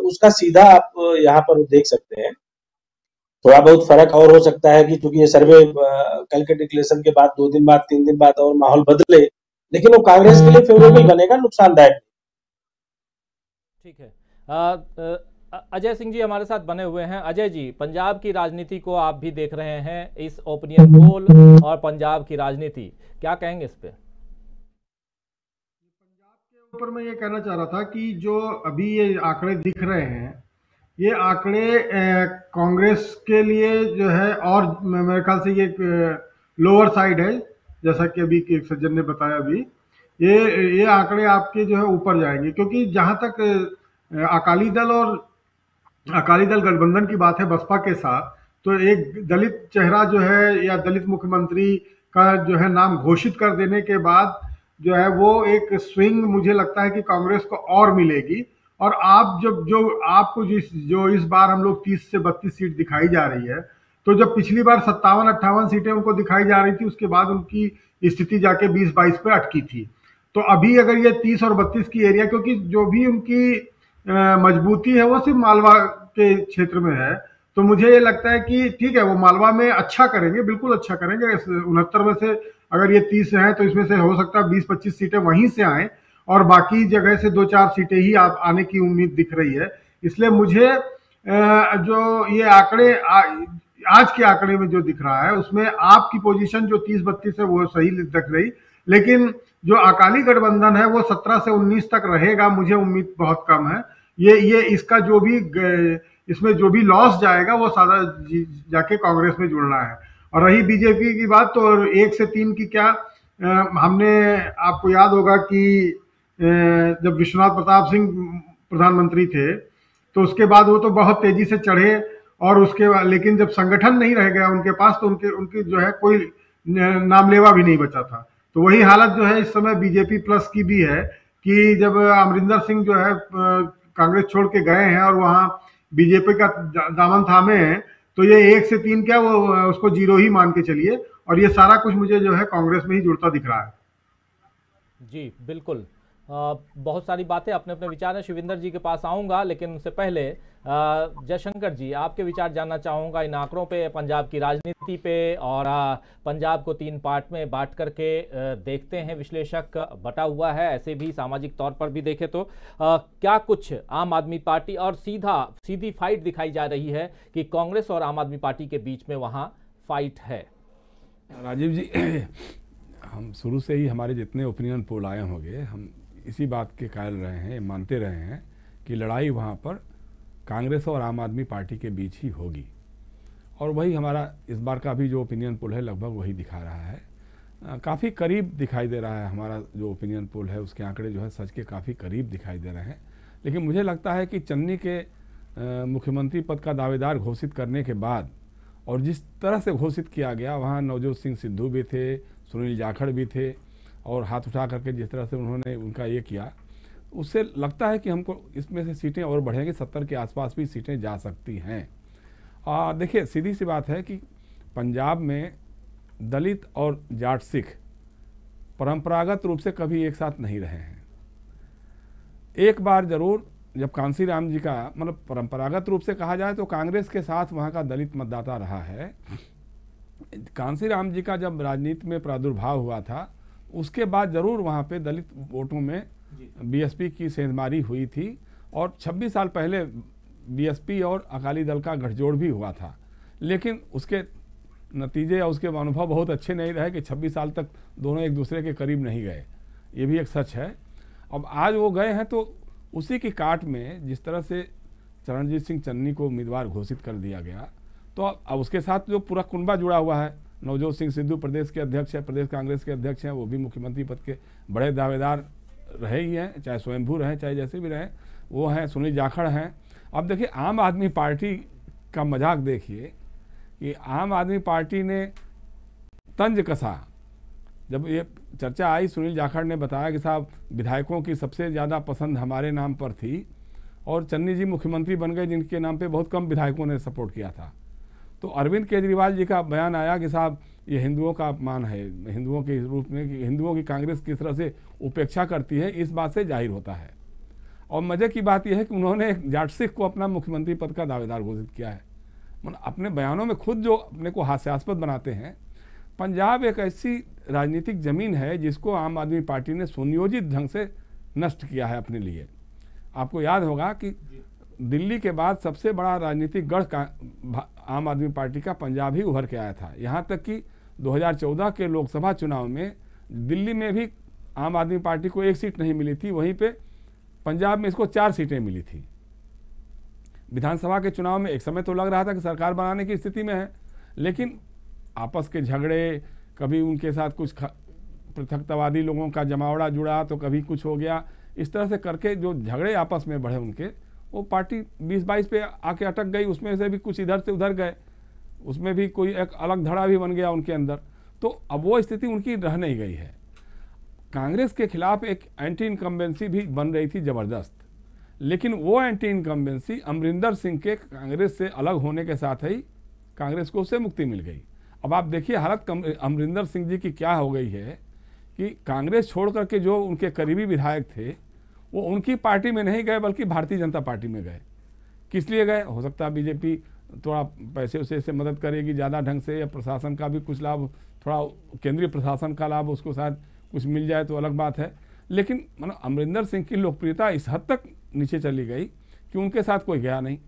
Speaker 5: उसका सीधा आप यहाँ पर देख सकते हैं। थोड़ा बहुत फर्क और हो सकता है कि चूंकि ये सर्वे कल के डिक्लेरेशन के बाद 2 दिन बाद, 3 दिन बाद और माहौल बदले, लेकिन वो कांग्रेस के लिए फेवरेबल बनेगा, नुकसानदायक।
Speaker 1: ठीक है, अजय सिंह जी हमारे साथ बने हुए हैं। अजय जी, पंजाब की राजनीति को आप भी देख रहे हैं, इस ओपिनियन पोल और पंजाब की राजनीति, क्या कहेंगे इस पे?
Speaker 6: पंजाब के ऊपर मैं ये कहना चाह रहा था कि जो अभी ये आंकड़े दिख रहे हैं, ये आंकड़े कांग्रेस के लिए जो है, और मेरे ख्याल से ये लोअर साइड है, जैसा कि अभी एक सज्जन ने बताया। अभी ये आंकड़े आपके जो है ऊपर जाएंगे, क्योंकि जहां तक अकाली दल गठबंधन की बात है बसपा के साथ, तो एक दलित चेहरा जो है या दलित मुख्यमंत्री का जो है नाम घोषित कर देने के बाद जो है वो एक स्विंग मुझे लगता है कि कांग्रेस को और मिलेगी। और आप जो आपको जो इस बार हम लोग 30 से 32 सीट दिखाई जा रही है, तो जब पिछली बार 57-58 सीटें उनको दिखाई जा रही थी, उसके बाद उनकी स्थिति जाके 20-22 पे अटकी थी। तो अभी अगर ये 30 और 32 की एरिया, क्योंकि जो भी उनकी मजबूती है वो सिर्फ मालवा के क्षेत्र में है, तो मुझे ये लगता है कि ठीक है, वो मालवा में अच्छा करेंगे, बिल्कुल अच्छा करेंगे। 69 में से अगर ये 30 हैं तो इसमें से हो सकता है 20-25 सीटें वहीं से आए, और बाकी जगह से 2-4 सीटें ही आने की उम्मीद दिख रही है। इसलिए मुझे जो ये आंकड़े आज के आंकड़े में जो दिख रहा है, उसमें आपकी पोजीशन जो 30-32 है वो सही दिख रही, लेकिन जो अकाली गठबंधन है वो 17 से 19 तक रहेगा, मुझे उम्मीद बहुत कम है। ये इसका जो भी इसमें जो भी लॉस जाएगा वो सारा जाके कांग्रेस में जुड़ना है। और रही बीजेपी की बात, तो 1 से 3 की क्या, हमने, आपको याद होगा कि जब विश्वनाथ प्रताप सिंह प्रधानमंत्री थे तो उसके बाद वो तो बहुत तेजी से चढ़े, और उसके बाद लेकिन जब संगठन नहीं रह गया उनके पास, तो उनके जो है कोई नामलेवा भी नहीं बचा था। तो वही हालत जो है इस समय बीजेपी प्लस की भी है कि जब अमरिंदर सिंह जो है कांग्रेस छोड़ के गए हैं और वहां बीजेपी का दामन थामे हैं, तो ये 1 से 3 क्या, वो उसको 0 ही मान के चलिए। और ये सारा कुछ मुझे जो है कांग्रेस में ही जुड़ता दिख रहा है।
Speaker 1: जी बिल्कुल। बहुत सारी बातें, अपने अपने विचार हैं। शिविंदर जी के पास आऊंगा, लेकिन उनसे पहले जयशंकर जी, आपके विचार जानना चाहूंगा इन आंकड़ों पे, पंजाब की राजनीति पे, और पंजाब को 3 पार्ट में बांट करके देखते हैं विश्लेषक, बटा हुआ है ऐसे भी, सामाजिक तौर पर भी देखें तो क्या कुछ आम आदमी पार्टी और सीधी फाइट दिखाई जा रही है कि कांग्रेस और आम आदमी पार्टी के बीच में वहां फाइट है?
Speaker 7: राजीव जी, हम शुरू से ही हमारे जितने ओपिनियन पोल आए होंगे, हम इसी बात के कायल रहे हैं, मानते रहे हैं कि लड़ाई वहाँ पर कांग्रेस और आम आदमी पार्टी के बीच ही होगी। और वही हमारा इस बार का भी जो ओपिनियन पोल है लगभग वही दिखा रहा है। काफ़ी करीब दिखाई दे रहा है हमारा जो ओपिनियन पोल है, उसके आंकड़े जो है सच के काफ़ी करीब दिखाई दे रहे हैं। लेकिन मुझे लगता है कि चन्नी के मुख्यमंत्री पद का दावेदार घोषित करने के बाद और जिस तरह से घोषित किया गया, वहाँ नवजोत सिंह सिद्धू भी थे, सुनील जाखड़ भी थे, और हाथ उठा करके जिस तरह से उन्होंने उनका ये किया, उससे लगता है कि हमको इसमें से सीटें और बढ़ेंगी, 70 के आसपास भी सीटें जा सकती हैं। देखिए, सीधी सी बात है कि पंजाब में दलित और जाट सिख परंपरागत रूप से कभी एक साथ नहीं रहे हैं। एक बार जरूर जब कांसी राम जी का, मतलब परंपरागत रूप से कहा जाए तो कांग्रेस के साथ वहाँ का दलित मतदाता रहा है। कांसी राम जी का जब राजनीति में प्रादुर्भाव हुआ था, उसके बाद जरूर वहाँ पे दलित वोटों में बीएसपी की सेंधमारी हुई थी, और 26 साल पहले बीएसपी और अकाली दल का गठजोड़ भी हुआ था। लेकिन उसके नतीजे या उसके अनुभव बहुत अच्छे नहीं रहे कि 26 साल तक दोनों एक दूसरे के करीब नहीं गए, ये भी एक सच है। अब आज वो गए हैं तो उसी की काट में जिस तरह से चरणजीत सिंह चन्नी को उम्मीदवार घोषित कर दिया गया, तो अब उसके साथ जो पूरा कुनबा जुड़ा हुआ है, नवजोत सिंह सिद्धू प्रदेश के अध्यक्ष है, प्रदेश कांग्रेस के अध्यक्ष हैं, वो भी मुख्यमंत्री पद के बड़े दावेदार रहे ही हैं, चाहे स्वयंभू रहें चाहे जैसे भी रहें, वो हैं। सुनील जाखड़ हैं। अब देखिए, आम आदमी पार्टी का मजाक देखिए कि आम आदमी पार्टी ने तंज कसा। जब ये चर्चा आई, सुनील जाखड़ ने बताया कि साहब विधायकों की सबसे ज़्यादा पसंद हमारे नाम पर थी, और चन्नी जी मुख्यमंत्री बन गए जिनके नाम पे बहुत कम विधायकों ने सपोर्ट किया था। तो अरविंद केजरीवाल जी का बयान आया कि साहब ये हिंदुओं का अपमान है, हिंदुओं के रूप में, कि हिंदुओं की कांग्रेस किस तरह से उपेक्षा करती है, इस बात से जाहिर होता है। और मज़े की बात यह है कि उन्होंने जाट सिख को अपना मुख्यमंत्री पद का दावेदार घोषित किया है। मतलब अपने बयानों में खुद जो अपने को हास्यास्पद बनाते हैं। पंजाब एक ऐसी राजनीतिक जमीन है जिसको आम आदमी पार्टी ने सुनियोजित ढंग से नष्ट किया है अपने लिए। आपको याद होगा कि दिल्ली के बाद सबसे बड़ा राजनीतिक गढ़ का आम आदमी पार्टी का पंजाब ही उभर के आया था। यहाँ तक कि 2014 के लोकसभा चुनाव में दिल्ली में भी आम आदमी पार्टी को 1 सीट नहीं मिली थी, वहीं पे पंजाब में इसको 4 सीटें मिली थी। विधानसभा के चुनाव में एक समय तो लग रहा था कि सरकार बनाने की स्थिति में है, लेकिन आपस के झगड़े, कभी उनके साथ कुछ पृथकतावादी लोगों का जमावड़ा जुड़ा तो कभी कुछ हो गया, इस तरह से करके जो झगड़े आपस में बढ़े उनके, वो पार्टी 20-22 पे आके अटक गई। उसमें से भी कुछ इधर से उधर गए, उसमें भी कोई एक अलग धड़ा भी बन गया उनके अंदर। तो अब वो स्थिति उनकी रह नहीं गई है। कांग्रेस के खिलाफ एक एंटी इनकम्बेंसी भी बन रही थी ज़बरदस्त, लेकिन वो एंटी इनकम्बेंसी अमरिंदर सिंह के कांग्रेस से अलग होने के साथ ही कांग्रेस को उससे मुक्ति मिल गई। अब आप देखिए हालत अमरिंदर सिंह जी की क्या हो गई है कि कांग्रेस छोड़ करके जो उनके करीबी विधायक थे वो उनकी पार्टी में नहीं गए बल्कि भारतीय जनता पार्टी में गए। किस लिए गए? हो सकता है बीजेपी थोड़ा पैसे उसे से मदद करेगी ज़्यादा ढंग से, या प्रशासन का भी कुछ लाभ, थोड़ा केंद्रीय प्रशासन का लाभ उसको शायद कुछ मिल जाए तो अलग बात है। लेकिन मतलब अमरिंदर सिंह की लोकप्रियता इस हद तक नीचे चली गई कि उनके साथ कोई गया नहीं।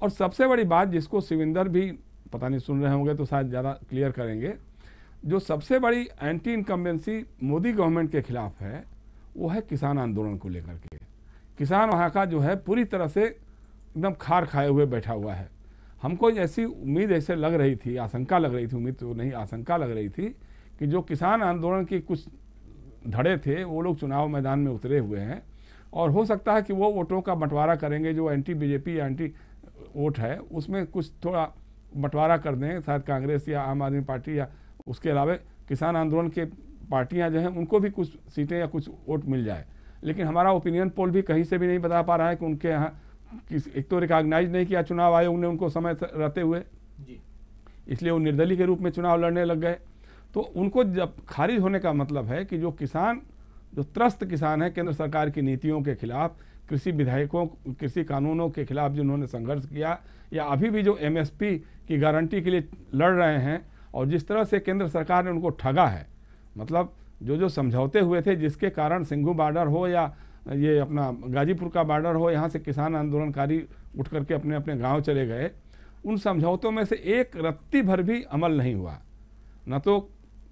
Speaker 7: और सबसे बड़ी बात जिसको शिविंदर भी पता नहीं सुन रहे होंगे तो शायद ज़्यादा क्लियर करेंगे, जो सबसे बड़ी एंटी इनकम्बेंसी मोदी गवर्नमेंट के खिलाफ है वो है किसान आंदोलन को लेकर के। किसान वहाँ का जो है पूरी तरह से एकदम खार खाए हुए बैठा हुआ है। हमको ऐसी उम्मीद ऐसे लग रही थी, आशंका लग रही थी, उम्मीद तो नहीं आशंका लग रही थी कि जो किसान आंदोलन की कुछ धड़े थे वो लोग चुनाव मैदान में उतरे हुए हैं, और हो सकता है कि वो वोटों का बंटवारा करेंगे जो एंटी बीजेपी या एंटी वोट है, उसमें कुछ थोड़ा बंटवारा कर दें शायद कांग्रेस या आम आदमी पार्टी, या उसके अलावा किसान आंदोलन के पार्टियां जो हैं उनको भी कुछ सीटें या कुछ वोट मिल जाए। लेकिन हमारा ओपिनियन पोल भी कहीं से भी नहीं बता पा रहा है कि उनके यहाँ एक तो रिकॉग्नाइज नहीं किया चुनाव आयोग ने उनको समय रहते हुए, इसलिए वो निर्दलीय के रूप में चुनाव लड़ने लग गए। तो उनको जब खारिज होने का मतलब है कि जो किसान, जो त्रस्त किसान है केंद्र सरकार की नीतियों के खिलाफ, कृषि विधेयकों, कृषि कानूनों के खिलाफ जिन्होंने संघर्ष किया, या अभी भी जो एमएसपी की गारंटी के लिए लड़ रहे हैं, और जिस तरह से केंद्र सरकार ने उनको ठगा है, मतलब जो समझौते हुए थे जिसके कारण सिंघू बॉर्डर हो या ये अपना गाजीपुर का बॉर्डर हो, यहाँ से किसान आंदोलनकारी उठ करके अपने अपने गांव चले गए, उन समझौतों में से एक रत्ती भर भी अमल नहीं हुआ। न तो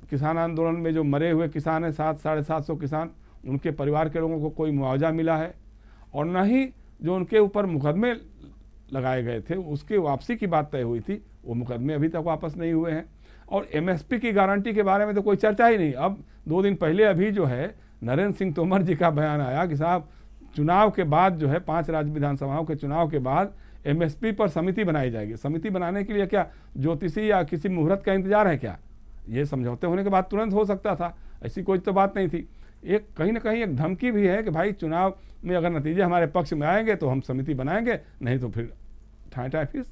Speaker 7: किसान आंदोलन में जो मरे हुए किसान हैं 700-750 किसान, उनके परिवार के लोगों को कोई मुआवजा मिला है, और न ही जो उनके ऊपर मुकदमे लगाए गए थे उसकी वापसी की बात तय हुई थी, वो मुकदमे अभी तक वापस नहीं हुए हैं। और एमएसपी की गारंटी के बारे में तो कोई चर्चा ही नहीं। अब 2 दिन पहले अभी जो है नरेंद्र सिंह तोमर जी का बयान आया कि साहब चुनाव के बाद जो है 5 राज्य विधानसभाओं के चुनाव के बाद एमएसपी पर समिति बनाई जाएगी। समिति बनाने के लिए क्या ज्योतिषी या किसी मुहूर्त का इंतजार है क्या? ये समझौते होने के बाद तुरंत हो सकता था, ऐसी कोई तो बात नहीं थी। एक कहीं ना कहीं एक धमकी भी है कि भाई चुनाव में अगर नतीजे हमारे पक्ष में आएंगे तो हम समिति बनाएंगे, नहीं तो फिर ठाई फीस।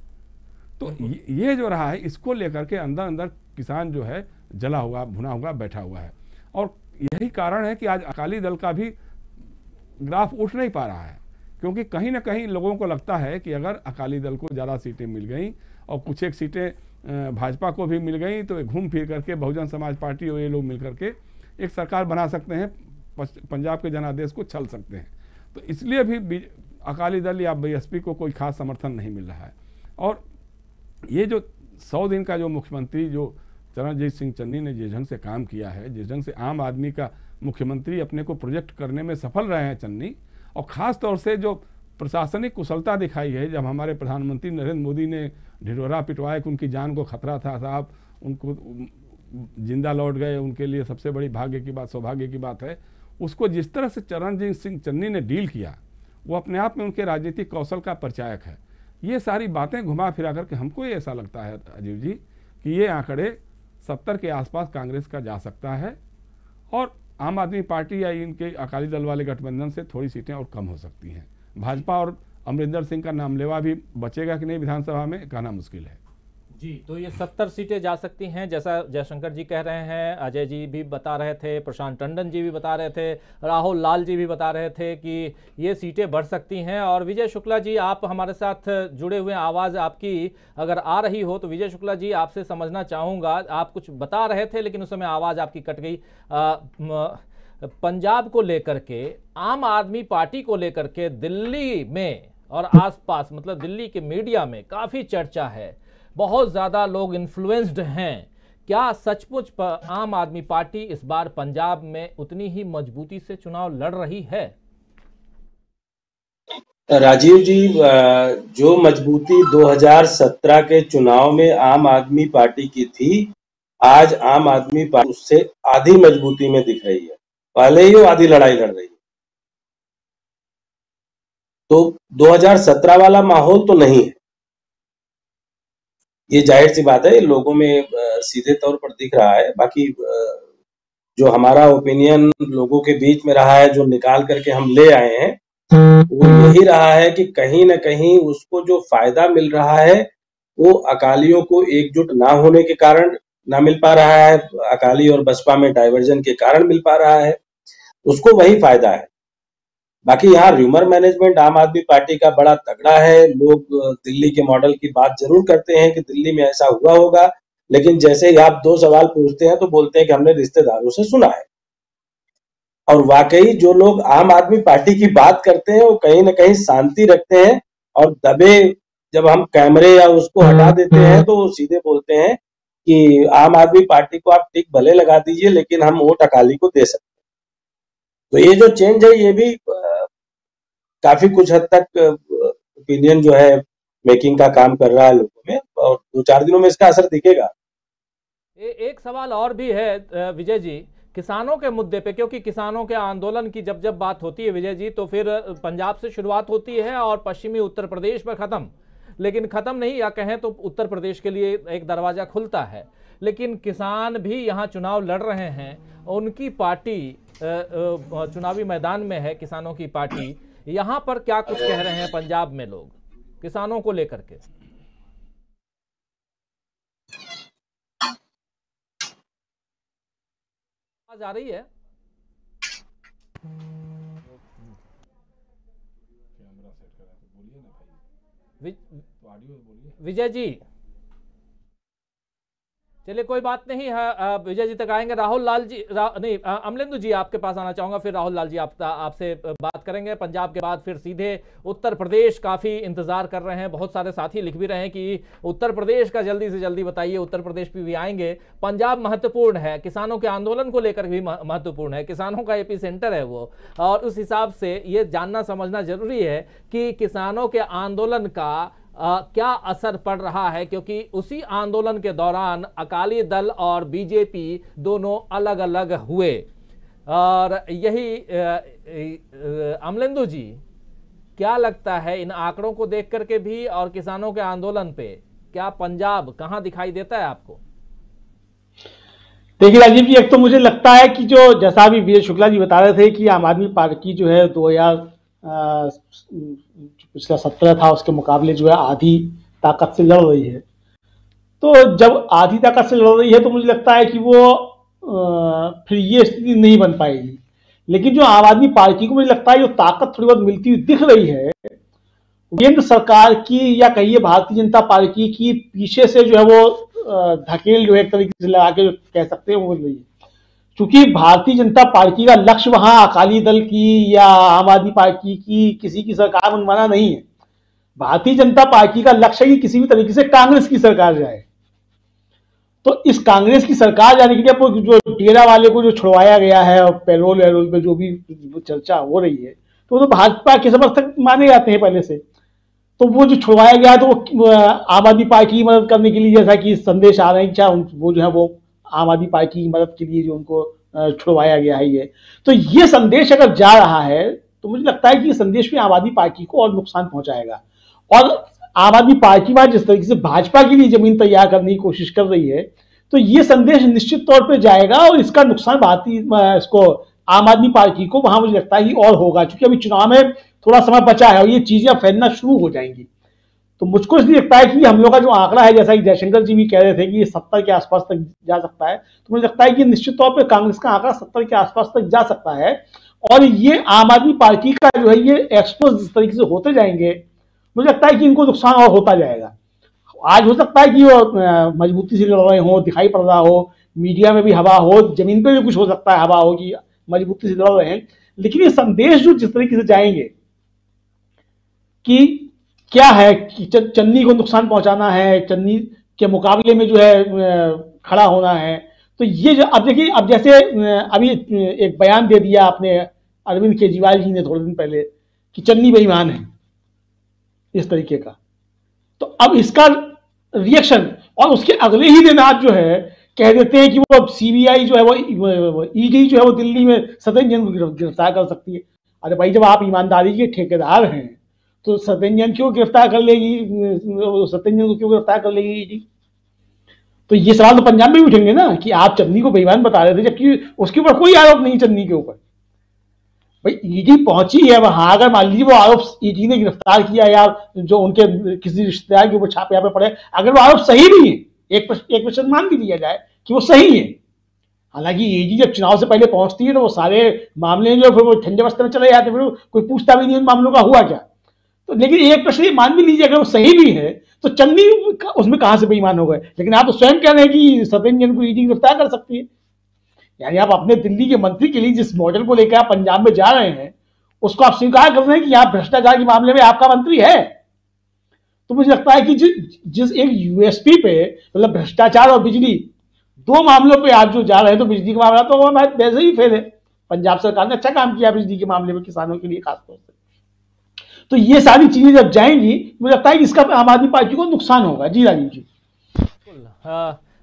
Speaker 7: तो ये जो रहा है, इसको लेकर के अंदर अंदर किसान जो है जला हुआ, भुना हुआ बैठा हुआ है। और यही कारण है कि आज अकाली दल का भी ग्राफ उठ नहीं पा रहा है, क्योंकि कहीं ना कहीं लोगों को लगता है कि अगर अकाली दल को ज़्यादा सीटें मिल गई और कुछ एक सीटें भाजपा को भी मिल गई तो घूम फिर करके बहुजन समाज पार्टी और ये लोग मिल करके एक सरकार बना सकते हैं, पंजाब के जनादेश को छल सकते हैं। तो इसलिए भी अकाली दल या बीएसपी को कोई खास समर्थन नहीं मिल रहा है। और ये जो 100 दिन का जो मुख्यमंत्री जो चरणजीत सिंह चन्नी ने जिस ढंग से काम किया है, जिस ढंग से आम आदमी का मुख्यमंत्री अपने को प्रोजेक्ट करने में सफल रहे हैं चन्नी, और ख़ास तौर से जो प्रशासनिक कुशलता दिखाई है, जब हमारे प्रधानमंत्री नरेंद्र मोदी ने ढिढोरा पिटवाया कि उनकी जान को खतरा था, साहब उनको जिंदा लौट गए, उनके लिए सबसे बड़ी भाग्य की बात, सौभाग्य की बात है। उसको जिस तरह से चरणजीत सिंह चन्नी ने डील किया, वो अपने आप में उनके राजनीतिक कौशल का परिचायक है। ये सारी बातें घुमा फिरा करके हमको ये ऐसा लगता है अजीब जी कि ये आंकड़े 70 के आसपास कांग्रेस का जा सकता है, और आम आदमी पार्टी या इनके अकाली दल वाले गठबंधन से थोड़ी सीटें और कम हो सकती हैं। भाजपा और अमरिंदर सिंह का नामलेवा भी बचेगा कि नहीं विधानसभा में, कहना मुश्किल है
Speaker 1: जी। तो ये 70 सीटें जा सकती हैं, जैसा जयशंकर जी कह रहे हैं, अजय जी भी बता रहे थे, प्रशांत टंडन जी भी बता रहे थे, राहुल लाल जी भी बता रहे थे कि ये सीटें बढ़ सकती हैं। और विजय शुक्ला जी, आप हमारे साथ जुड़े हुए, आवाज़ आपकी अगर आ रही हो तो विजय शुक्ला जी आपसे समझना चाहूँगा, आप कुछ बता रहे थे लेकिन उस समय आवाज़ आपकी कट गई। पंजाब को लेकर के, आम आदमी पार्टी को लेकर के दिल्ली में और आसपास, मतलब दिल्ली के मीडिया में काफ़ी चर्चा है, बहुत ज़्यादा लोग इन्फ्लुएंस्ड हैं। क्या सचमुच आम आदमी पार्टी इस बार पंजाब में उतनी ही मजबूती से चुनाव लड़ रही है?
Speaker 5: राजीव जी, जो मजबूती 2017 के चुनाव में आम आदमी पार्टी की थी, आज आम आदमी पार्टी उससे आधी मजबूती में दिख रही है। पहले ही वो आधी लड़ाई लड़ रही है। तो 2017 वाला माहौल तो नहीं है, ये जाहिर सी बात है, लोगों में सीधे तौर पर दिख रहा है। बाकी जो हमारा ओपिनियन लोगों के बीच में रहा है, जो निकाल करके हम ले आए हैं, वो यही रहा है कि कहीं ना कहीं उसको जो फायदा मिल रहा है वो अकालियों को एकजुट ना होने के कारण ना मिल पा रहा है, अकाली और बसपा में डाइवर्जन के कारण मिल पा रहा है, उसको वही फायदा है। बाकी यहाँ र्यूमर मैनेजमेंट आम आदमी पार्टी का बड़ा तगड़ा है। लोग दिल्ली के मॉडल की बात जरूर करते हैं कि दिल्ली में ऐसा हुआ होगा, लेकिन जैसे ही आप 2 सवाल पूछते हैं तो बोलते हैं कि हमने रिश्तेदारों से सुना है। और वाकई जो लोग आम आदमी पार्टी की बात करते हैं वो कहीं ना कहीं शांति रखते हैं, और दबे जब हम कैमरे या उसको हटा देते हैं तो वो सीधे बोलते हैं कि आम आदमी पार्टी को आप टिक भले लगा दीजिए लेकिन हम वोट अकाली को दे सकते हैं। तो ये जो चेंज है ये भी काफी कुछ हद तक ओपिनियन जो है मेकिंग का काम कर रहा है लोगों में, और 2-4 दिनों में इसका असर दिखेगा।
Speaker 1: एक सवाल और भी है विजय जी, किसानों के मुद्दे पे, क्योंकि किसानों के आंदोलन की जब जब बात होती है विजय जी, तो फिर पंजाब से शुरुआत होती है और पश्चिमी उत्तर प्रदेश पर खत्म, लेकिन खत्म नहीं, या कहें तो उत्तर प्रदेश के लिए एक दरवाजा खुलता है। लेकिन किसान भी यहाँ चुनाव लड़ रहे हैं, उनकी पार्टी चुनावी मैदान में है, किसानों की पार्टी। यहाँ पर क्या कुछ कह रहे हैं पंजाब में लोग किसानों को लेकर के? आवाज आ रही है? विजय जी, चलिए कोई बात नहीं है, विजय जी तक आएंगे। राहुल लाल जी नहीं, अमलेंदु जी आपके पास आना चाहूंगा, फिर राहुल लाल जी आपसे बात करेंगे। पंजाब के बाद फिर सीधे उत्तर प्रदेश, काफी इंतजार कर रहे हैं, बहुत सारे साथी लिख भी रहे हैं कि उत्तर प्रदेश का जल्दी से जल्दी बताइए। उत्तर प्रदेश पे भी आएंगे। पंजाब महत्वपूर्ण है, किसानों के आंदोलन को लेकर भी महत्वपूर्ण है, किसानों का एपी सेंटर है वो, और उस हिसाब से ये जानना समझना जरूरी है कि किसानों के आंदोलन का क्या असर पड़ रहा है, क्योंकि उसी आंदोलन के दौरान अकाली दल और बीजेपी दोनों अलग अलग हुए। और यही अमलेंदु जी, क्या लगता है इन आंकड़ों को देख करके भी और किसानों के आंदोलन पे, क्या पंजाब कहां दिखाई देता है आपको?
Speaker 8: देखिए राजीव जी, एक तो मुझे लगता है कि जो जैसा अभी विजय शुक्ला जी बता रहे थे कि आम आदमी पार्टी जो है 2000 पिछला 17 था उसके मुकाबले जो है आधी ताकत से लड़ रही है। तो जब आधी ताकत से लड़ रही है तो मुझे लगता है कि वो फिर ये स्थिति नहीं बन पाएगी। लेकिन जो आम आदमी पार्टी को मुझे लगता है जो ताकत थोड़ी बहुत मिलती हुई दिख रही है, केंद्र सरकार की या कहिए भारतीय जनता पार्टी की पीछे से जो है वो धकेल जो है एक तरीके से लगा के कह सकते हैं वो मिल रही है। क्योंकि भारतीय जनता पार्टी का लक्ष्य वहां अकाली दल की या आम आदमी पार्टी की किसी की सरकार बनवाना नहीं है। भारतीय जनता पार्टी का लक्ष्य है कि किसी भी तरीके से कांग्रेस की सरकार जाए। तो इस कांग्रेस की सरकार जाने के लिए जो डेरा वाले को जो छुड़वाया गया है और पैरोल वैरोल पे जो भी चर्चा हो रही है, तो भाजपा के समर्थक माने जाते हैं पहले से। तो वो जो छुड़वाया गया तो वो आम आदमी पार्टी की मदद करने के लिए, जैसा कि संदेश आ रहे हैं, क्या वो जो है वो आम आदमी पार्टी की मदद के लिए जो उनको छुड़वाया गया है। ये तो ये संदेश अगर जा रहा है तो मुझे लगता है कि ये संदेश भी आम आदमी पार्टी को और नुकसान पहुंचाएगा। और आम आदमी पार्टी में जिस तरीके से भाजपा के लिए जमीन तैयार करने की कोशिश कर रही है, तो ये संदेश निश्चित तौर पर जाएगा और इसका नुकसान इसको आम आदमी पार्टी को वहां मुझे लगता है और होगा, क्योंकि अभी चुनाव में थोड़ा समय बचा है और ये चीजें फैलना शुरू हो जाएंगी। तो मुझको इसलिए लगता है कि हम लोग का जो आंकड़ा है, जैसा कि जयशंकर जी भी कह रहे थे कि ये 70 के आसपास तक जा सकता है, तो मुझे लगता है कि निश्चित तौर पर कांग्रेस का आंकड़ा 70 के आसपास तक जा सकता है। और ये आम आदमी पार्टी का जो है ये एक्सपोज जिस तरीके से होते जाएंगे, मुझे लगता है कि इनको नुकसान और होता जाएगा। आज हो सकता है कि वो मजबूती से लड़ रहे हो, दिखाई पड़ रहा हो, मीडिया में भी हवा हो, जमीन पे भी कुछ हो सकता है हवा हो कि मजबूती से लड़ रहे हैं, लेकिन ये संदेश जो जिस तरीके से जाएंगे कि क्या है कि चन्नी को नुकसान पहुंचाना है, चन्नी के मुकाबले में जो है खड़ा होना है, तो ये जो अब देखिए, अब जैसे अभी एक बयान दे दिया आपने अरविंद केजरीवाल जी ने थोड़े दिन पहले कि चन्नी बेईमान है इस तरीके का, तो अब इसका रिएक्शन, और उसके अगले ही दिन आप जो है कह देते हैं कि वो सीबीआई जो है वो ईडी जो है वो दिल्ली में सत्येंद्र जैन को गिरफ्तार कर सकती है। अरे भाई, जब आप ईमानदारी के ठेकेदार हैं तो सत्येंद्र जैन क्यों गिरफ्तार कर लेगी, सत्येंद्र जैन को क्यों गिरफ्तार कर लेगी ईडी? तो ये सवाल तो पंजाब में भी उठेंगे ना कि आप चन्नी को बेईमान बता रहे थे, जबकि उसके ऊपर कोई आरोप नहीं चन्नी के ऊपर। भाई ईडी पहुंची है वहां, अगर मान लीजिए वो आरोप ईडी ने गिरफ्तार किया या जो उनके किसी रिश्तेदार के ऊपर छापे यहाँ पे पड़े, अगर वो आरोप सही भी है, एक प्रतिशत मान भी लिया जाए कि वो सही है, हालांकि ईडी जब चुनाव से पहले पहुंचती है तो वो सारे मामले जो फिर वो ठंडे बस्ते में चले जाते, फिर कोई पूछता भी नहीं उन मामलों का हुआ क्या। तो लेकिन एक प्रश्न मान भी लीजिए अगर वो सही भी है तो चन्नी उसमें कहां से बेईमान हो गए। लेकिन आप तो स्वयं कह रहे हैं कि सत्येंद्र जैन को ईडी गिरफ्तार कर सकती है, यानी आप अपने दिल्ली के मंत्री के लिए जिस मॉडल को लेकर आप पंजाब में जा रहे हैं उसको आप स्वीकार कर रहे हैं कि यहाँ भ्रष्टाचार के मामले में आपका मंत्री है। तो मुझे लगता है कि जिस एक यूएसपी पे, मतलब भ्रष्टाचार और बिजली, दो मामलों पे आप जो जा रहे हैं, तो बिजली का मामला तो वैसे ही फेल है। पंजाब सरकार ने अच्छा काम किया बिजली के मामले में किसानों के लिए खासतौर से। तो ये सारी चीजें जब जाएंगी, मुझे लगता है कि इसका आम आदमी पार्टी को नुकसान होगा। जी राजीव जी,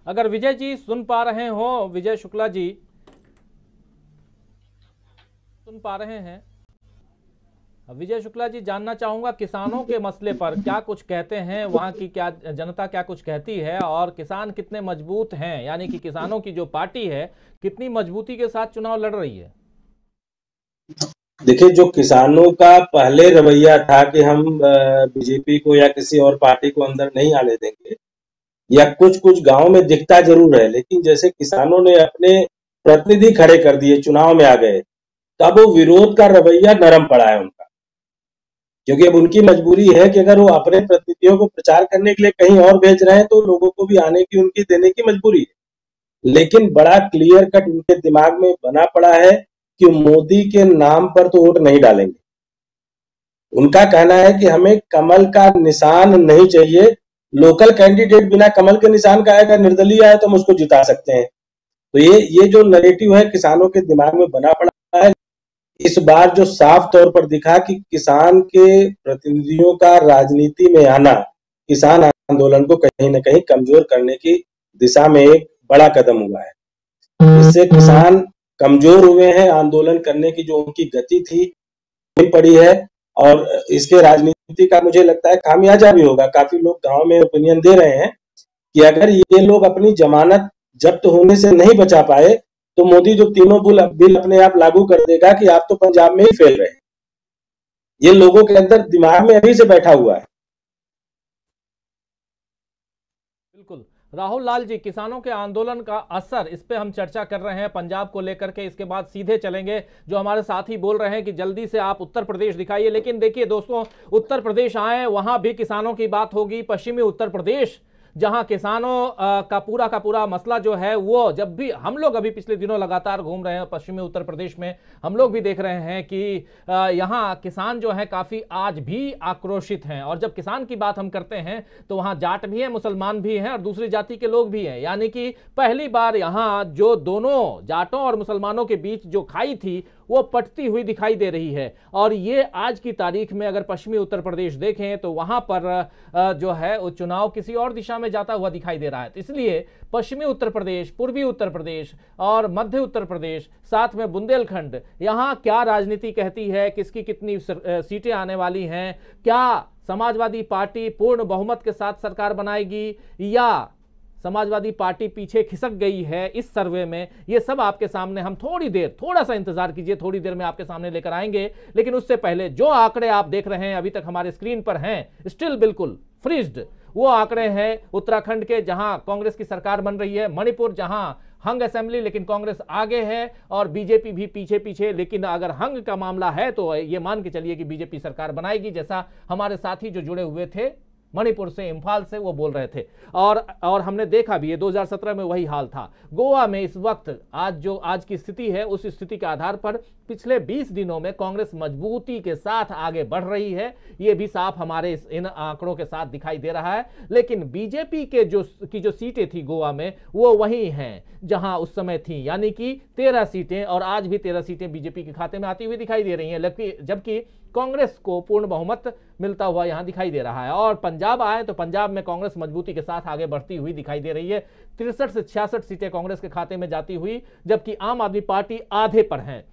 Speaker 1: अगर विजय जी सुन पा रहे हो, विजय शुक्ला जी सुन पा रहे हैं? विजय शुक्ला जी, जानना चाहूंगा किसानों के मसले पर क्या कुछ कहते हैं, वहां की क्या जनता क्या कुछ कहती है, और किसान कितने मजबूत हैं, यानी कि किसानों की जो पार्टी है कितनी मजबूती के साथ चुनाव लड़ रही है।
Speaker 5: देखिए, जो किसानों का पहले रवैया था कि हम बीजेपी को या किसी और पार्टी को अंदर नहीं आने देंगे, या कुछ कुछ गांव में दिखता जरूर है, लेकिन जैसे किसानों ने अपने प्रतिनिधि खड़े कर दिए, चुनाव में आ गए, तब वो विरोध का रवैया नरम पड़ा है उनका, क्योंकि अब उनकी मजबूरी है कि अगर वो अपने प्रतिनिधियों को प्रचार करने के लिए कहीं और भेज रहे हैं तो लोगों को भी आने की, उनकी देने की मजबूरी है। लेकिन बड़ा क्लियर कट उनके दिमाग में बना पड़ा है कि मोदी के नाम पर तो वोट नहीं डालेंगे। उनका कहना है कि हमें कमल का निशान नहीं चाहिए, लोकल कैंडिडेट बिना कमल के निशान का आएगा, निर्दलीय आए तो हम उसको जिता सकते हैं। तो ये जो नैरेटिव है किसानों के दिमाग में बना पड़ा है। इस बार जो साफ तौर पर दिखा कि किसान के प्रतिनिधियों का राजनीति में आना किसान आंदोलन को कहीं न कहीं कमजोर करने की दिशा में एक बड़ा कदम हुआ है। इससे किसान कमजोर हुए हैं, आंदोलन करने की जो उनकी गति थी वो पड़ी है, और इसके राजनीति का मुझे लगता है खामियाजा भी होगा। काफी लोग गांव में ओपिनियन दे रहे हैं कि अगर ये लोग अपनी जमानत जब्त होने से नहीं बचा पाए तो मोदी जो तीनों बिल अपने आप लागू कर देगा कि आप तो पंजाब में ही फेल रहे। ये लोगों के अंदर दिमाग में अभी से बैठा हुआ है।
Speaker 1: बिल्कुल राहुल लाल जी, किसानों के आंदोलन का असर, इस पे हम चर्चा कर रहे हैं पंजाब को लेकर के। इसके बाद सीधे चलेंगे, जो हमारे साथी बोल रहे हैं कि जल्दी से आप उत्तर प्रदेश दिखाइए, लेकिन देखिए दोस्तों, उत्तर प्रदेश आए वहां भी किसानों की बात होगी। पश्चिमी उत्तर प्रदेश, जहां किसानों का पूरा मसला जो है वो, जब भी हम लोग अभी पिछले दिनों लगातार घूम रहे हैं पश्चिमी उत्तर प्रदेश में, हम लोग भी देख रहे हैं कि यहां किसान जो है काफी आज भी आक्रोशित हैं। और जब किसान की बात हम करते हैं तो वहां जाट भी हैं, मुसलमान भी हैं और दूसरी जाति के लोग भी हैं, यानी कि पहली बार यहां जो दोनों जाटों और मुसलमानों के बीच जो खाई थी वो पटती हुई दिखाई दे रही है। और ये आज की तारीख में अगर पश्चिमी उत्तर प्रदेश देखें तो वहां पर जो है वो चुनाव किसी और दिशा में जाता हुआ दिखाई दे रहा है। तो इसलिए पश्चिमी उत्तर प्रदेश, पूर्वी उत्तर प्रदेश और मध्य उत्तर प्रदेश, साथ में बुंदेलखंड, यहां क्या राजनीति कहती है, किसकी कितनी सीटें आने वाली हैं, क्या समाजवादी पार्टी पूर्ण बहुमत के साथ सरकार बनाएगी या समाजवादी पार्टी पीछे खिसक गई है इस सर्वे में, ये सब आपके सामने हम थोड़ा सा इंतजार कीजिए, थोड़ी देर में आपके सामने लेकर आएंगे। लेकिन उससे पहले जो आंकड़े आप देख रहे हैं अभी तक हमारे स्क्रीन पर हैं, स्टिल बिल्कुल फ्रीज्ड, वो आंकड़े हैं उत्तराखंड के जहां कांग्रेस की सरकार बन रही है, मणिपुर जहां हंग असेंबली लेकिन कांग्रेस आगे है और बीजेपी भी पीछे। लेकिन अगर हंग का मामला है तो ये मान के चलिए कि बीजेपी सरकार बनाएगी, जैसा हमारे साथी जो जुड़े हुए थे मणिपुर से, इंफाल से, वो बोल रहे थे। और हमने देखा भी, ये 2017 में वही हाल था। गोवा में इस वक्त आज की स्थिति है, उस स्थिति के आधार पर पिछले 20 दिनों में कांग्रेस मजबूती के साथ आगे बढ़ रही है, ये भी साफ हमारे इन आंकड़ों के साथ दिखाई दे रहा है। लेकिन बीजेपी के जो सीटें थी गोवा में, वो वही हैं जहां उस समय थी, यानी कि 13 सीटें, और आज भी 13 सीटें बीजेपी के खाते में आती हुई दिखाई दे रही हैं, जबकि कांग्रेस को पूर्ण बहुमत मिलता हुआ यहां दिखाई दे रहा है। और पंजाब आए तो पंजाब में कांग्रेस मजबूती के साथ आगे बढ़ती हुई दिखाई दे रही है, 63 से 66 सीटें कांग्रेस के खाते में जाती हुई, जबकि आम आदमी पार्टी आधे पर है।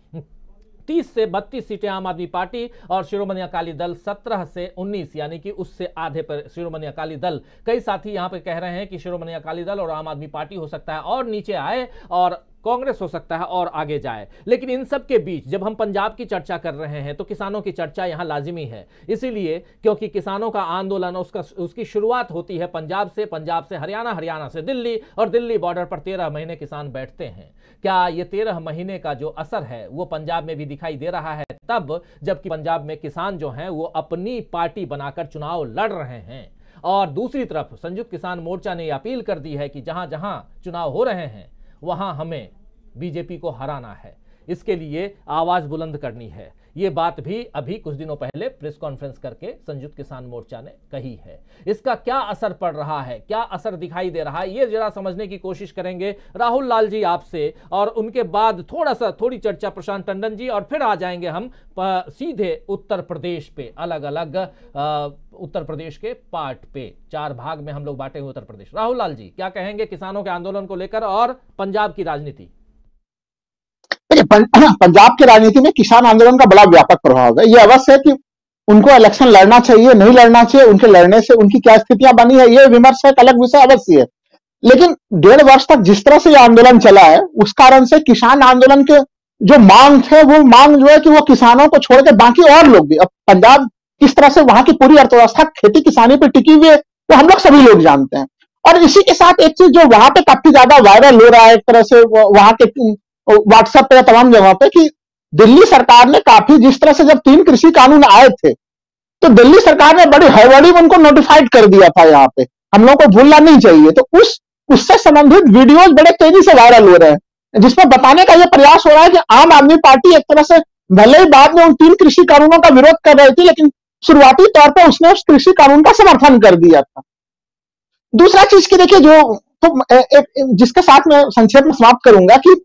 Speaker 1: 30 से 32 सीटें आम आदमी पार्टी और शिरोमणि अकाली दल 17 से 19, यानी कि उससे आधे पर शिरोमणि अकाली दल। कई साथी यहां पे कह रहे हैं कि शिरोमणि अकाली दल और आम आदमी पार्टी हो सकता है और नीचे आए और कांग्रेस हो सकता है और आगे जाए। लेकिन इन सब के बीच जब हम पंजाब की चर्चा कर रहे हैं तो किसानों की चर्चा यहां लाजिमी है, इसीलिए क्योंकि किसानों का आंदोलन उसकी शुरुआत होती है पंजाब से हरियाणा, हरियाणा से दिल्ली, और दिल्ली बॉर्डर पर 13 महीने किसान बैठते हैं। क्या ये 13 महीने का जो असर है वो पंजाब में भी दिखाई दे रहा है, तब जबकि पंजाब में किसान जो हैं वो अपनी पार्टी बनाकर चुनाव लड़ रहे हैं। और दूसरी तरफ संयुक्त किसान मोर्चा ने अपील कर दी है कि जहां जहां चुनाव हो रहे हैं वहां हमें बीजेपी को हराना है, इसके लिए आवाज बुलंद करनी है। ये बात भी अभी कुछ दिनों पहले प्रेस कॉन्फ्रेंस करके संयुक्त किसान मोर्चा ने कही है। इसका क्या असर पड़ रहा है, क्या असर दिखाई दे रहा है, ये जरा समझने की कोशिश करेंगे राहुल लाल जी आपसे, और उनके बाद थोड़ी चर्चा प्रशांत टंडन जी, और फिर आ जाएंगे हम सीधे उत्तर प्रदेश पे, अलग अलग उत्तर प्रदेश के पार्ट पे। 4 भाग में हम लोग बांटे हुए उत्तर प्रदेश। राहुल लाल जी क्या कहेंगे किसानों के आंदोलन को लेकर और पंजाब की राजनीति?
Speaker 3: देखिए पंजाब की राजनीति में किसान आंदोलन का बड़ा व्यापक प्रभाव है। यह अवश्य है कि उनको इलेक्शन लड़ना चाहिए, नहीं लड़ना चाहिए, उनके लड़ने से उनकी क्या स्थितियां बनी है, यह विमर्श एक अलग विषय अवश्य है। लेकिन 1.5 वर्ष तक जिस तरह से यह आंदोलन चला है, उस कारण से किसान आंदोलन के जो मांग थे, वो मांग जो है कि वो किसानों को छोड़ के बाकी और लोग भी, अब पंजाब किस तरह से वहां की पूरी अर्थव्यवस्था खेती किसानी पर टिकी हुई है, वो हम लोग सभी लोग जानते हैं। और इसी के साथ एक चीज जो वहां पे काफी ज्यादा वायरल हो रहा है एक तरह से वहां के व्हाट्सएप पे तमाम जगहों पे, कि दिल्ली सरकार ने काफी, जिस तरह से जब 3 कृषि कानून आए थे तो दिल्ली सरकार ने बड़ी हड़बड़ी में उनको नोटिफाइड कर दिया था। यहाँ पे हम लोगों को भूलना नहीं चाहिए। तो उससे संबंधित वीडियोज बड़े तेजी से वायरल हो रहे हैं, जिसमें बताने का यह प्रयास हो रहा है कि आम आदमी पार्टी एक तरह से भले ही बाद में उन 3 कृषि कानूनों का विरोध कर रही थी, लेकिन शुरुआती तौर पर उसने उस कृषि कानून का समर्थन कर दिया था। दूसरा चीज की देखिए, जो तो जिसके साथ मैं संक्षेप में समाप्त करूंगा, कि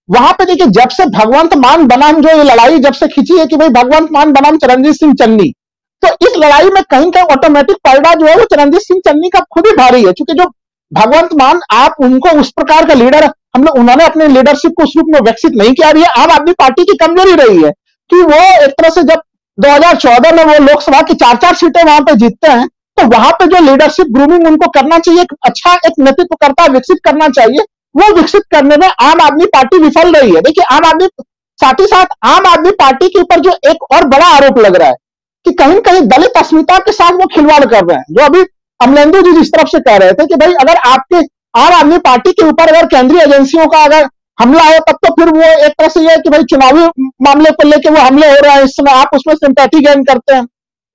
Speaker 3: वहां पे देखिए जब से भगवंत मान बनाम जो ये लड़ाई जब से खींची है कि भाई भगवंत मान बनाम चरणजीत सिंह चन्नी, तो इस लड़ाई में कहीं कहीं ऑटोमेटिक पलड़ा जो है वो चरणजीत सिंह चन्नी का खुद ही भारी है। क्योंकि जो भगवंत मान, आप उनको उस प्रकार का लीडर, उन्होंने अपने लीडरशिप को उस रूप में विकसित नहीं किया। ये आम आदमी पार्टी की कमजोरी रही है कि वो एक तरह से जब 2014 में वो लोकसभा की 4-4 सीटें वहां पे जीतते हैं, तो वहां पे जो लीडरशिप ग्रूमिंग उनको करना चाहिए, अच्छा एक नेतृत्वकर्ता विकसित करना चाहिए, वो विकसित करने में आम आदमी पार्टी विफल रही है। देखिए साथ ही साथ आम आदमी पार्टी के ऊपर जो एक और बड़ा आरोप लग रहा है कि कहीं कहीं दलित अस्मिता के साथ वो खिलवाड़ कर रहे हैं। जो अभी अमलेंदु जी जिस तरफ से कह रहे थे कि भाई अगर आपके आम आदमी पार्टी के ऊपर अगर केंद्रीय एजेंसियों का अगर हमला हो, तब तो फिर वो एक तरह से ये कि भाई चुनावी मामले को लेकर वो हमले हो रहे हैं, इस समय आप उसमें सिंपैथी गेन करते हैं।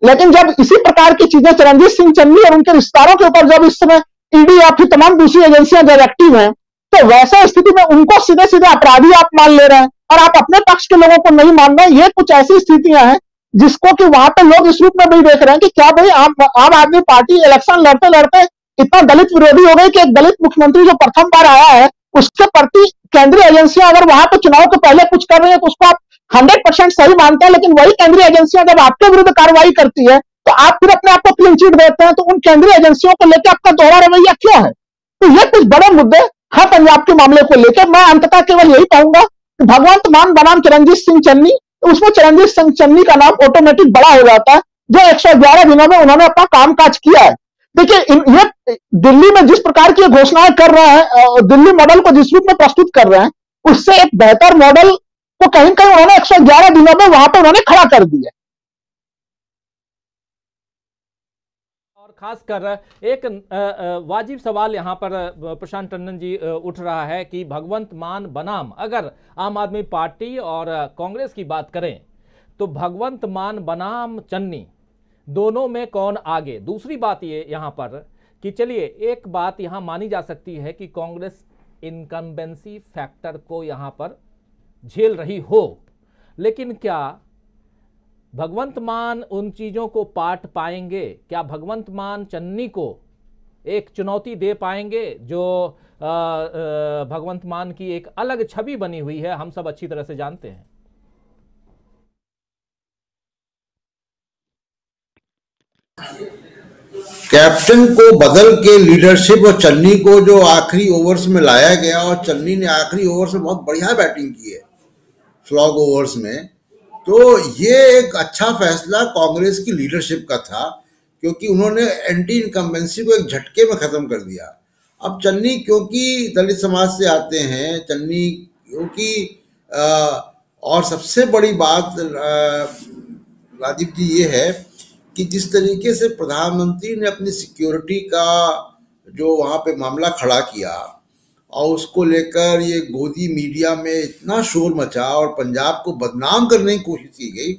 Speaker 3: लेकिन जब इसी प्रकार की चीजें चरणजीत सिंह चन्नी और उनके रिश्तेदारों के ऊपर जब इस समय ईडी या फिर तमाम दूसरी एजेंसियां जब एक्टिव हैं, तो वैसे स्थिति में उनको सीधे सीधे अपराधी आप मान ले रहे हैं और आप अपने पक्ष के लोगों को नहीं मान रहे। ये कुछ ऐसी स्थितियां हैं जिसको कि वहां पे लोग इस रूप में भी देख रहे हैं कि क्या भाई आम आदमी पार्टी इलेक्शन लड़ते लड़ते इतना दलित विरोधी हो गई कि एक दलित मुख्यमंत्री जो प्रथम बार आया है, उसके प्रति केंद्रीय एजेंसियां अगर वहां पे चुनाव के पहले कुछ कर रही है तो उसको आप 100% सही मानते हैं, लेकिन वही केंद्रीय एजेंसियां जब आपके विरुद्ध कार्रवाई करती है तो आप फिर अपने आप को क्लीन चिट देते हैं। तो उन केंद्रीय एजेंसियों को लेकर आपका दोहरा रवैया क्यों है? तो ये कुछ बड़े मुद्दे हैं पंजाब के मामले को लेकर। मैं अंततः केवल यही कहूंगा कि भगवंत मान बनाम चरणजीत सिंह चन्नी, तो उसमें चरणजीत सिंह चन्नी का नाम ऑटोमेटिक बड़ा हो जाता है, जो 111 दिनों में उन्होंने अपना कामकाज किया है। देखिए ये दिल्ली में जिस प्रकार की घोषणाएं कर रहे हैं, दिल्ली मॉडल को जिस रूप में प्रस्तुत कर रहे हैं, उससे एक बेहतर मॉडल को कहीं कहीं उन्होंने 111 दिनों में वहां पर उन्होंने खड़ा कर दिया।
Speaker 1: और खासकर एक वाजिब सवाल यहाँ पर प्रशांत टंडन जी उठ रहा है कि भगवंत मान बनाम, अगर आम आदमी पार्टी और कांग्रेस की बात करें तो भगवंत मान बनाम चन्नी दोनों में कौन आगे? दूसरी बात ये यहाँ पर कि चलिए एक बात यहाँ मानी जा सकती है कि कांग्रेस इनकम्बेंसी फैक्टर को यहाँ पर झेल रही हो, लेकिन क्या भगवंत मान उन चीज़ों को पाट पाएंगे? क्या भगवंत मान चन्नी को एक चुनौती दे पाएंगे जो भगवंत मान की एक अलग छवि बनी हुई है, हम सब अच्छी तरह से जानते हैं।
Speaker 4: कैप्टन को बदल के लीडरशिप और चन्नी को जो आखिरी ओवर्स में लाया गया, और चन्नी ने आखिरी ओवर्स में बहुत बढ़िया बैटिंग की है, स्लॉग ओवर्स में, तो ये एक अच्छा फैसला कांग्रेस की लीडरशिप का था, क्योंकि उन्होंने एंटी इनकम्बेंसी को एक झटके में ख़त्म कर दिया। अब चन्नी क्योंकि दलित समाज से आते हैं, चन्नी क्योंकि और सबसे बड़ी बात राजीव जी ये है कि जिस तरीके से प्रधानमंत्री ने अपनी सिक्योरिटी का जो वहाँ पे मामला खड़ा किया और उसको लेकर ये गोदी मीडिया में इतना शोर मचा और पंजाब को बदनाम करने की कोशिश की गई,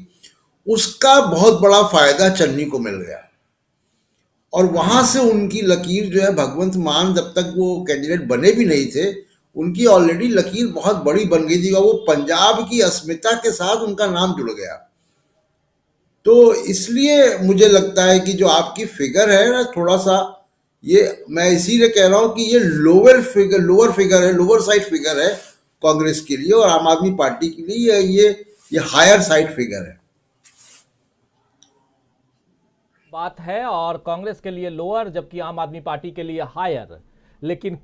Speaker 4: उसका बहुत बड़ा फायदा चन्नी को मिल गया। और वहाँ से उनकी लकीर जो है, भगवंत मान जब तक वो कैंडिडेट बने भी नहीं थे, उनकी ऑलरेडी लकीर बहुत बड़ी बन गई थी और वो पंजाब की अस्मिता के साथ उनका नाम जुड़ गया। तो इसलिए मुझे लगता है कि जो आपकी फिगर है ना, थोड़ा सा ये मैं इसीलिए कह रहा हूँ कि ये लोअर साइड फिगर है कांग्रेस के लिए, और आम आदमी पार्टी के लिए ये हायर साइड फिगर है
Speaker 1: बात है, और कांग्रेस के लिए लोअर जबकि आम आदमी पार्टी के लिए हायर। लेकिन